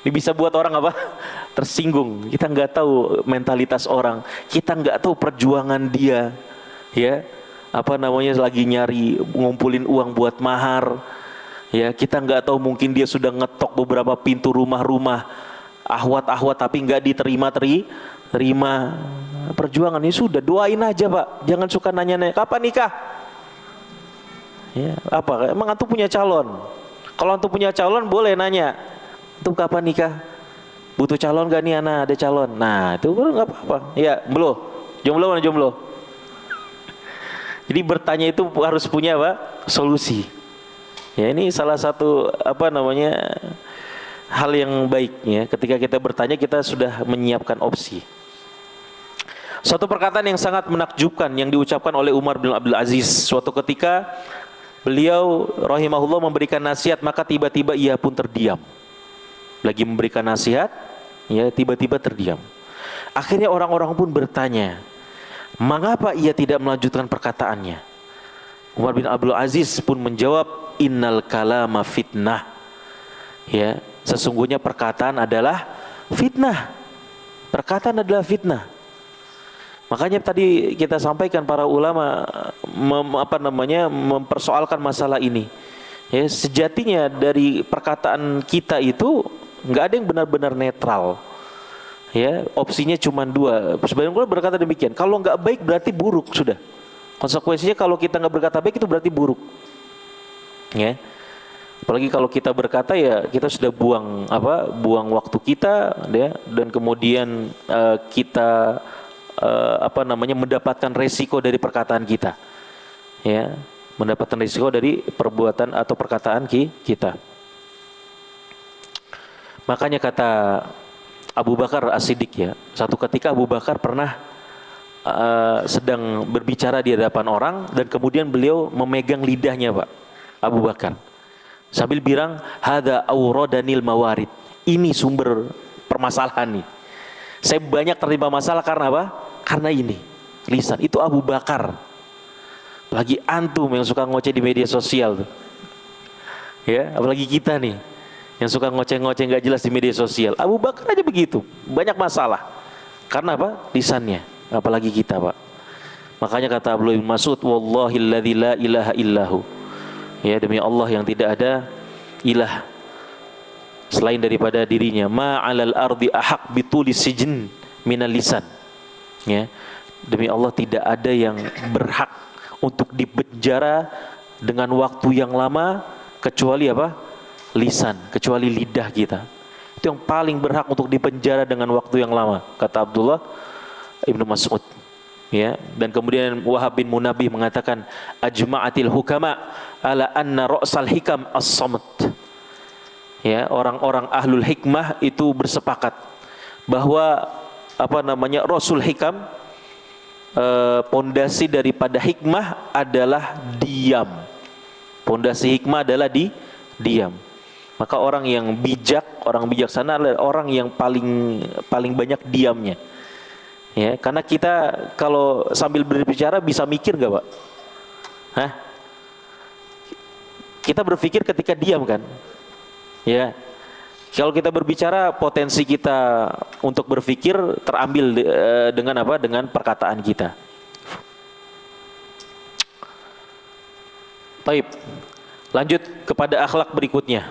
Ini bisa buat orang apa? Tersinggung. Kita nggak tahu mentalitas orang. Kita nggak tahu perjuangan dia. Ya, lagi nyari ngumpulin uang buat mahar. Ya, kita nggak tahu, mungkin dia sudah ngetok beberapa pintu rumah-rumah ahwat-ahwat tapi nggak terima perjuangan ini. Sudah doain aja, Pak. Jangan suka nanya-nanya kapan nikah. Ya, apa? Emang antum punya calon? Kalau antum punya calon boleh nanya, antum kapan nikah? Butuh calon gak nih anak? Ada calon. Nah itu baru nggak apa-apa. Ya belum. Jomblo mana jomblo? Jadi bertanya itu harus punya apa? Solusi. Ya ini salah satu apa namanya hal yang baik ya. Ketika kita bertanya kita sudah menyiapkan opsi. Suatu perkataan yang sangat menakjubkan yang diucapkan oleh Umar bin Abdul Aziz. Suatu ketika beliau rahimahullah memberikan nasihat, maka tiba-tiba ia pun terdiam. Lagi memberikan nasihat, ya tiba-tiba terdiam. Akhirnya orang-orang pun bertanya, mengapa ia tidak melanjutkan perkataannya? Umar bin Abdul Aziz pun menjawab, innal kalama fitnah. Ya, sesungguhnya perkataan adalah fitnah. Perkataan adalah fitnah. Makanya tadi kita sampaikan para ulama mempersoalkan masalah ini. Ya, sejatinya dari perkataan kita itu nggak ada yang benar-benar netral. Ya, opsinya cuma dua. Sebagian ulama berkata demikian. Kalau nggak baik berarti buruk sudah. Konsekuensinya kalau kita nggak berkata baik itu berarti buruk. Ya. Apalagi kalau kita berkata ya kita sudah buang waktu kita, ya, dan kemudian kita mendapatkan resiko dari perkataan kita, ya, mendapatkan resiko dari perbuatan atau perkataan kita. Makanya kata Abu Bakar As-Siddiq, ya, satu ketika Abu Bakar pernah sedang berbicara di hadapan orang dan kemudian beliau memegang lidahnya, Pak Abu Bakar, sambil bilang, hada awradanil mawarid, ini sumber permasalahan nih. Saya banyak tertimpa masalah karena apa? Karena ini, lisan. Itu Abu Bakar. Lagi antum yang suka ngoceh di media sosial tuh. Ya, apalagi kita nih yang suka ngoceh-ngoceh nggak jelas di media sosial. Abu Bakar aja begitu, banyak masalah. Karena apa? Lisannya. Apalagi kita, Pak. Makanya kata Abdullah bin Mas'ud, wallahilladzi la ilaha illahu. Ya, demi Allah yang tidak ada ilah selain daripada dirinya, ma 'alal ardi ahaq bitulis sijin minal lisan. Ya, demi Allah tidak ada yang berhak untuk dipenjara dengan waktu yang lama kecuali apa? Lisan, kecuali lidah kita. Itu yang paling berhak untuk dipenjara dengan waktu yang lama, kata Abdullah Ibnu Mas'ud. Ya, dan kemudian Wahab bin Munabbih mengatakan, ajma'atil hukama ala anna ra'sal hikam as-samt. Ya, orang-orang ahlul hikmah itu bersepakat bahwa Rasul hikam, pondasi daripada hikmah adalah diam. Pondasi hikmah adalah diam. Maka orang yang bijak, orang bijaksana adalah orang yang paling banyak diamnya. Ya, karena kita kalau sambil berbicara bisa mikir nggak, Pak? Hah? Kita berpikir ketika diam kan? Ya. Kalau kita berbicara, potensi kita untuk berpikir terambil dengan apa? Dengan perkataan kita. Baik. Lanjut kepada akhlak berikutnya.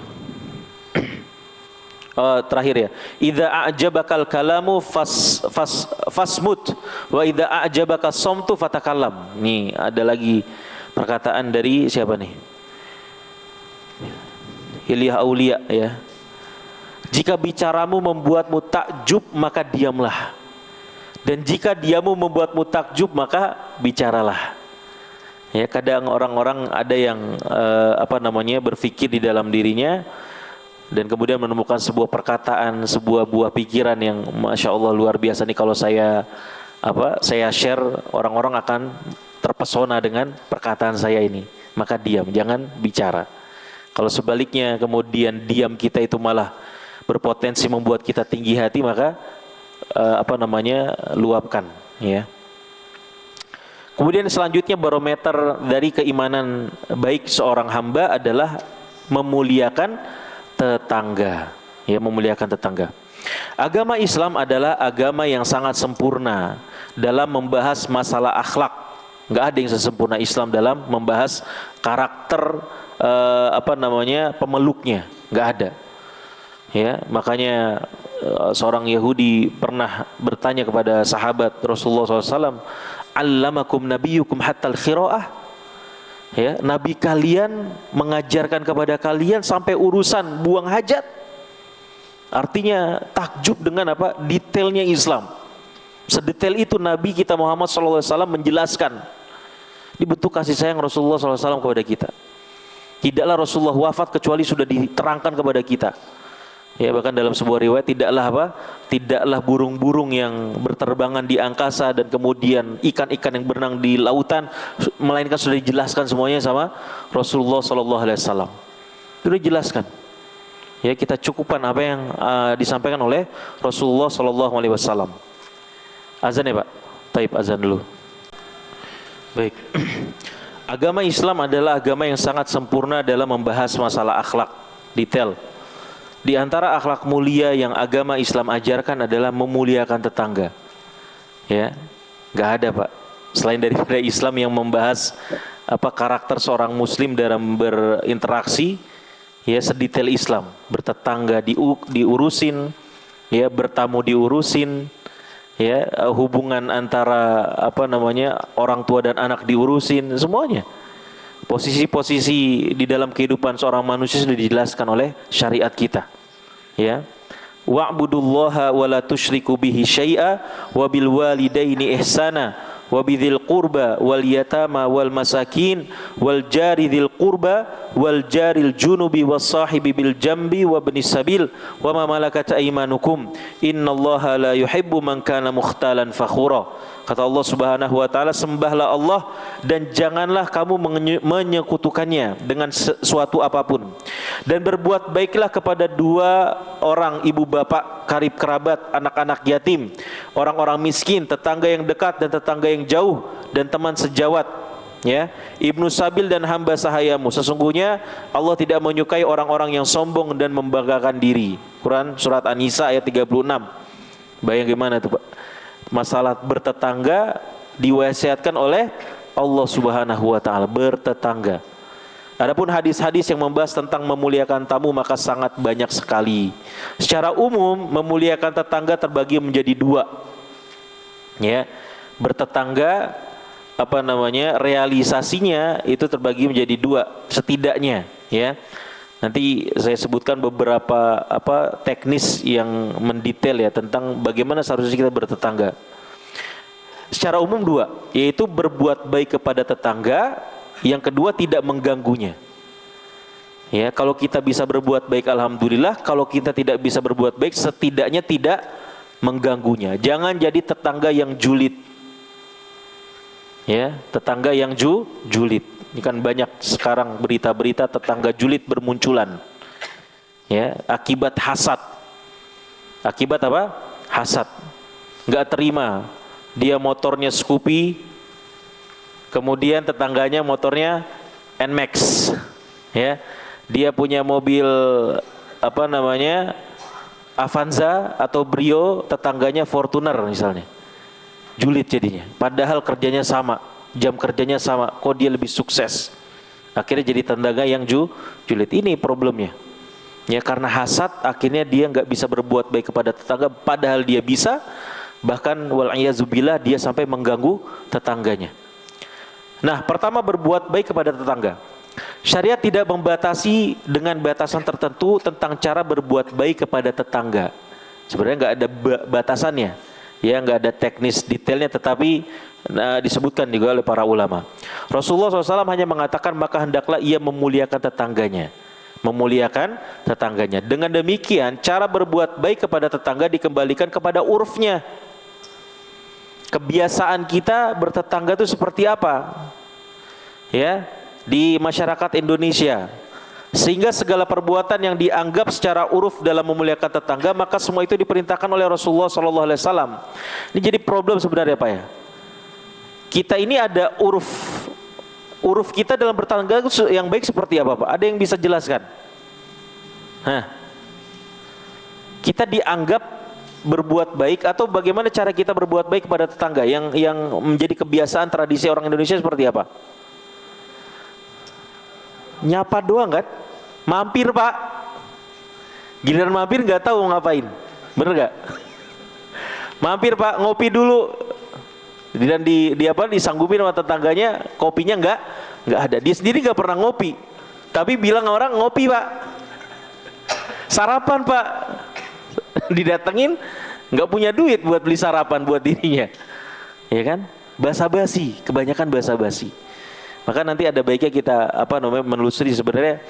Terakhir ya. Idza a'jabakal kalamu fasmut wa idza a'jabaka somtu fatakallam. Nih ada lagi perkataan dari siapa nih? Hilyah Aulia, ya. Jika bicaramu membuatmu takjub maka diamlah. Dan jika diammu membuatmu takjub maka bicaralah. Ya, kadang orang-orang ada yang berpikir di dalam dirinya dan kemudian menemukan sebuah perkataan, sebuah buah pikiran yang masya Allah luar biasa nih. Kalau saya share, orang-orang akan terpesona dengan perkataan saya ini. Maka diam, jangan bicara. Kalau sebaliknya kemudian diam kita itu malah berpotensi membuat kita tinggi hati, maka luapkan, ya. Kemudian selanjutnya barometer dari keimanan baik seorang hamba adalah memuliakan tetangga, ya, memuliakan tetangga. Agama Islam adalah agama yang sangat sempurna dalam membahas masalah akhlak. Enggak ada yang sesempurna Islam dalam membahas karakter pemeluknya, enggak ada. Ya, makanya seorang Yahudi pernah bertanya kepada sahabat Rasulullah SAW, allamakum nabiyukum hatta al-khira'ah. Ya, Nabi kalian mengajarkan kepada kalian sampai urusan buang hajat. Artinya takjub dengan apa? Detailnya Islam. Sedetail itu Nabi kita Muhammad SAW menjelaskan. Ini bentuk kasih sayang Rasulullah SAW kepada kita. Tidaklah Rasulullah wafat kecuali sudah diterangkan kepada kita. Ya, bahkan dalam sebuah riwayat tidaklah burung-burung yang berterbangan di angkasa dan kemudian ikan-ikan yang berenang di lautan, melainkan sudah dijelaskan semuanya sama Rasulullah SAW. Sudah dijelaskan. Ya, kita cukupkan apa yang disampaikan oleh Rasulullah SAW. Azan ya Pak? Taib, azan dulu. Baik. Agama Islam adalah agama yang sangat sempurna dalam membahas masalah akhlak, detail. Di antara akhlak mulia yang agama Islam ajarkan adalah memuliakan tetangga. Ya, nggak ada Pak. Selain daripada Islam yang membahas apa karakter seorang Muslim dalam berinteraksi, ya sedetail Islam. Bertetangga diurusin, ya bertamu diurusin, ya hubungan antara orang tua dan anak diurusin, semuanya. Posisi-posisi di dalam kehidupan seorang manusia sudah dijelaskan oleh syariat kita. Ya. Wa'budullaha wa la tusyriku bihi syai'a wa bil walidaini ihsana wa bidzil qurba wal yatama wal masakin wal jari dzil qurba wal jaril junubi was sahibi bil jambi wa ibnis sabil wa ma malakat aymanukum innallaha la yuhibbu man kana mukhtalan fakhura. Kata Allah Subhanahu wa taala, sembahlah Allah dan janganlah kamu menyekutukannya dengan sesuatu apapun. Dan berbuat baiklah kepada dua orang ibu bapak, karib kerabat, anak-anak yatim, orang-orang miskin, tetangga yang dekat dan tetangga yang jauh, dan teman sejawat, ya, ibnu sabil dan hamba sahayamu. Sesungguhnya Allah tidak menyukai orang-orang yang sombong dan membanggakan diri. Quran surat An-Nisa ayat 36. Bayang gimana tuh Pak? Masalah bertetangga diwasiatkan oleh Allah Subhanahu wa taala, bertetangga. Adapun hadis-hadis yang membahas tentang memuliakan tamu maka sangat banyak sekali. Secara umum memuliakan tetangga terbagi menjadi dua. Ya, bertetangga realisasinya itu terbagi menjadi dua setidaknya, ya. Nanti saya sebutkan beberapa teknis yang mendetail ya tentang bagaimana seharusnya kita bertetangga. Secara umum dua, yaitu berbuat baik kepada tetangga, yang kedua tidak mengganggunya. Ya, kalau kita bisa berbuat baik alhamdulillah, kalau kita tidak bisa berbuat baik setidaknya tidak mengganggunya. Jangan jadi tetangga yang julid. Ya, tetangga yang julid. Ini kan banyak sekarang berita-berita tetangga julid bermunculan. Ya, akibat hasad. Akibat apa? Hasad. Enggak terima dia motornya Scoopy, kemudian tetangganya motornya Nmax. Ya. Dia punya mobil Avanza atau Brio, tetangganya Fortuner misalnya. Julid jadinya. Padahal kerjanya sama. Jam kerjanya sama, kok dia lebih sukses. Akhirnya jadi tetangga yang julid. Ini problemnya. Ya, karena hasad akhirnya dia nggak bisa berbuat baik kepada tetangga, padahal dia bisa. Bahkan wal'iyazubillah dia sampai mengganggu tetangganya. Nah, pertama berbuat baik kepada tetangga. Syariat tidak membatasi dengan batasan tertentu tentang cara berbuat baik kepada tetangga. Sebenarnya nggak ada batasannya. Ya, nggak ada teknis detailnya, tetapi disebutkan juga oleh para ulama. Rasulullah SAW hanya mengatakan maka hendaklah ia memuliakan tetangganya. Memuliakan tetangganya. Dengan demikian cara berbuat baik kepada tetangga dikembalikan kepada urfnya. Kebiasaan kita bertetangga itu seperti apa? Ya, di masyarakat Indonesia. Sehingga segala perbuatan yang dianggap secara uruf dalam memuliakan tetangga, maka semua itu diperintahkan oleh Rasulullah SAW. Ini jadi problem sebenarnya Pak ya. Kita ini ada uruf kita dalam bertetangga yang baik seperti apa Pak? Ada yang bisa jelaskan? Kita dianggap berbuat baik atau bagaimana cara kita berbuat baik kepada tetangga yang menjadi kebiasaan tradisi orang Indonesia seperti apa? Nyapa doang kan? Mampir Pak. Giliran mampir nggak tahu ngapain. Bener nggak? Mampir Pak, ngopi dulu. Dan disanggupin sama tetangganya, kopinya Nggak ada. Dia sendiri nggak pernah ngopi, tapi bilang orang ngopi Pak, sarapan Pak. Didatengin nggak punya duit buat beli sarapan buat dirinya, ya kan? Basa-basi, kebanyakan basa-basi. Maka nanti ada baiknya kita menelusuri sebenarnya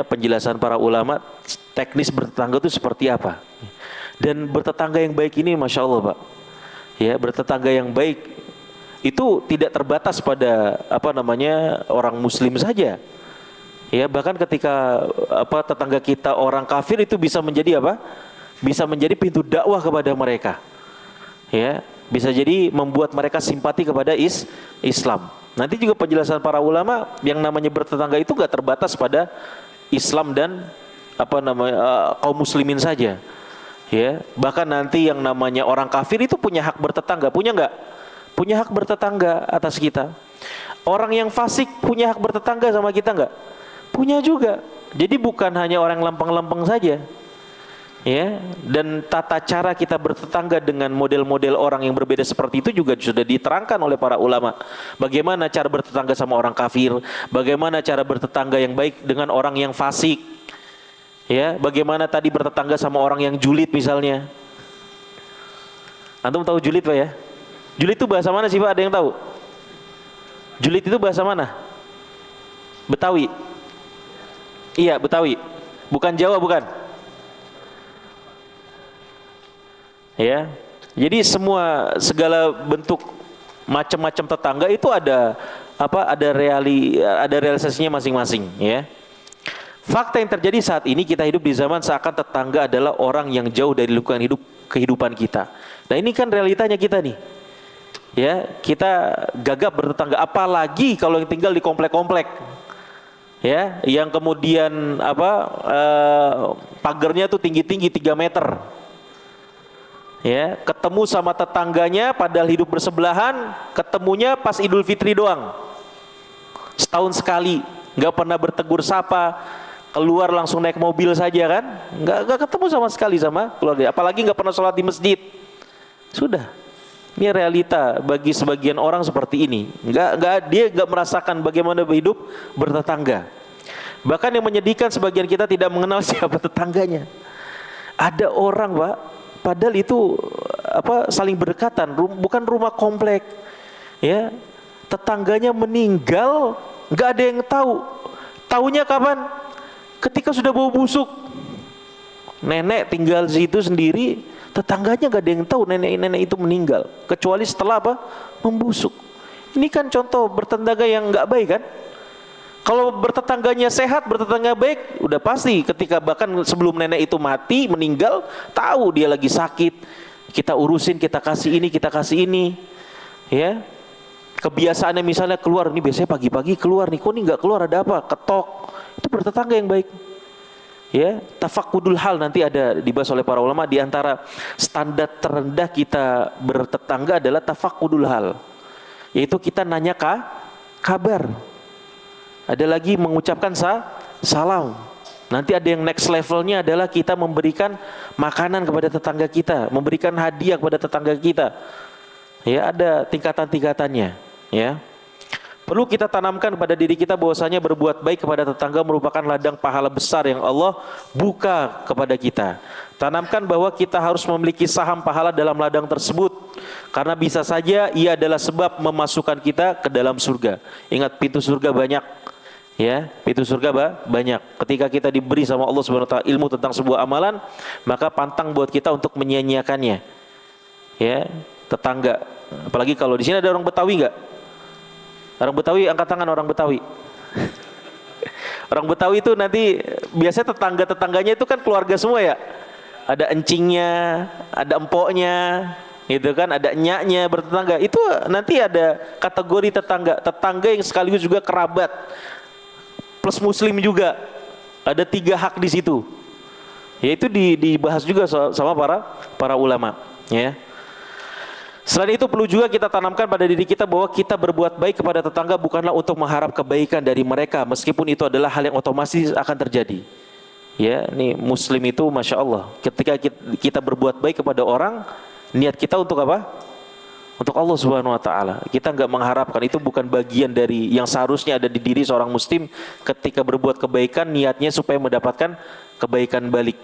penjelasan para ulama teknis bertetangga itu seperti apa. Dan bertetangga yang baik ini Masya Allah Pak, ya, bertetangga yang baik itu tidak terbatas pada orang muslim saja, ya, bahkan ketika tetangga kita orang kafir itu bisa menjadi bisa menjadi pintu dakwah kepada mereka, ya, bisa jadi membuat mereka simpati kepada Islam. Nanti juga penjelasan para ulama yang namanya bertetangga itu gak terbatas pada Islam dan kaum muslimin saja, ya. Bahkan nanti yang namanya orang kafir itu punya hak bertetangga, punya nggak? Punya hak bertetangga atas kita. Orang yang fasik punya hak bertetangga sama kita nggak? Punya juga. Jadi bukan hanya orang lempeng-lempeng saja, ya. Dan tata cara kita bertetangga dengan model-model orang yang berbeda seperti itu juga sudah diterangkan oleh para ulama. Bagaimana cara bertetangga sama orang kafir, bagaimana cara bertetangga yang baik dengan orang yang fasik, ya, bagaimana tadi bertetangga sama orang yang julid misalnya. Antum tahu julid Pak ya? Julid itu bahasa mana sih Pak? Ada yang tahu? Julid itu bahasa mana? Betawi. Iya, Betawi. Bukan Jawa, bukan. Ya. Jadi segala bentuk macam-macam tetangga itu ada realisasinya masing-masing, ya. Fakta yang terjadi saat ini, kita hidup di zaman seakan tetangga adalah orang yang jauh dari lingkungan kehidupan kita. Nah, ini kan realitanya kita nih. Ya, kita gagap bertetangga, apalagi kalau yang tinggal di komplek-komplek. Ya, yang kemudian pagarnya tuh tinggi-tinggi 3 meter. Ya, ketemu sama tetangganya padahal hidup bersebelahan, ketemunya pas Idul Fitri doang. Setahun sekali, nggak pernah bertegur sapa, keluar langsung naik mobil saja kan, nggak ketemu sama sekali sama keluarga, apalagi nggak pernah sholat di masjid. Sudah, ini realita bagi sebagian orang seperti ini. Dia nggak merasakan bagaimana hidup bertetangga. Bahkan yang menyedihkan, sebagian kita tidak mengenal siapa tetangganya. Ada orang Pak, padahal itu saling berdekatan, bukan rumah komplek, ya, tetangganya meninggal, nggak ada yang tahu. Taunya kapan? Ketika sudah bau busuk. Nenek tinggal di situ sendiri, tetangganya nggak ada yang tahu nenek itu meninggal, kecuali setelah membusuk. Ini kan contoh bertetangga yang nggak baik kan? Kalau bertetangganya sehat, bertetangga baik, udah pasti ketika bahkan sebelum nenek itu mati, meninggal, tahu dia lagi sakit, kita urusin, kita kasih ini, ya. Kebiasaannya misalnya keluar, ini biasanya pagi-pagi keluar nih, kok ini nggak keluar, ada apa? Ketok. Itu bertetangga yang baik. Ya, tafakudul hal nanti ada dibahas oleh para ulama, di antara standar terendah kita bertetangga adalah tafakudul hal. Yaitu kita nanya kabar. Ada lagi mengucapkan salam. Nanti ada yang next levelnya adalah kita memberikan makanan kepada tetangga kita, memberikan hadiah kepada tetangga kita. Ya, ada tingkatan-tingkatannya, ya. Perlu kita tanamkan pada diri kita bahwasanya berbuat baik kepada tetangga merupakan ladang pahala besar yang Allah buka kepada kita. Tanamkan bahwa kita harus memiliki saham pahala dalam ladang tersebut, karena bisa saja ia adalah sebab memasukkan kita ke dalam surga. Ingat, pintu surga banyak. Ya, pintu surga banyak. Ketika kita diberi sama Allah Subhanahu wa taala ilmu tentang sebuah amalan, maka pantang buat kita untuk menyia-nyiakannya. Ya, tetangga. Apalagi kalau di sini ada orang Betawi enggak? Orang Betawi, angkat tangan orang Betawi. Orang Betawi itu nanti biasanya tetangga-tetangganya itu kan keluarga semua ya. Ada encingnya, ada empoknya, gitu kan, ada nyaknya bertetangga. Itu nanti ada kategori tetangga yang sekaligus juga kerabat. Plus muslim juga, ada 3 hak di situ. Yaitu dibahas juga sama para ulama. Ya. Selain itu perlu juga kita tanamkan pada diri kita bahwa kita berbuat baik kepada tetangga bukanlah untuk mengharap kebaikan dari mereka, meskipun itu adalah hal yang otomatis akan terjadi. Ya, ini muslim itu masya Allah, ketika kita berbuat baik kepada orang, niat kita untuk apa? untuk Allah Subhanahu wa taala. Kita enggak mengharapkan, itu bukan bagian dari yang seharusnya ada di diri seorang muslim ketika berbuat kebaikan, niatnya supaya mendapatkan kebaikan balik.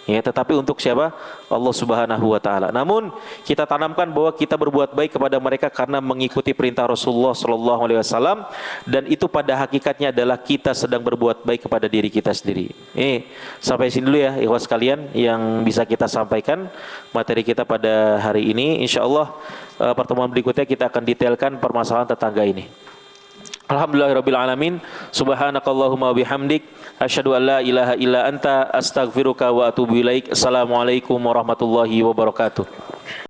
Ya, tetapi untuk siapa? Allah Subhanahu wa taala. Namun kita tanamkan bahwa kita berbuat baik kepada mereka karena mengikuti perintah Rasulullah sallallahu alaihi wasallam, dan itu pada hakikatnya adalah kita sedang berbuat baik kepada diri kita sendiri. Sampai sini dulu ya ikhwas sekalian yang bisa kita sampaikan materi kita pada hari ini. Insyaallah pertemuan berikutnya kita akan detailkan permasalahan tetangga ini. Alhamdulillahirabbil alamin. Subhanakallahumma bihamdik asyhadu an la ilaha illa anta astaghfiruka wa atubu ilaik. Assalamualaikum warahmatullahi wabarakatuh.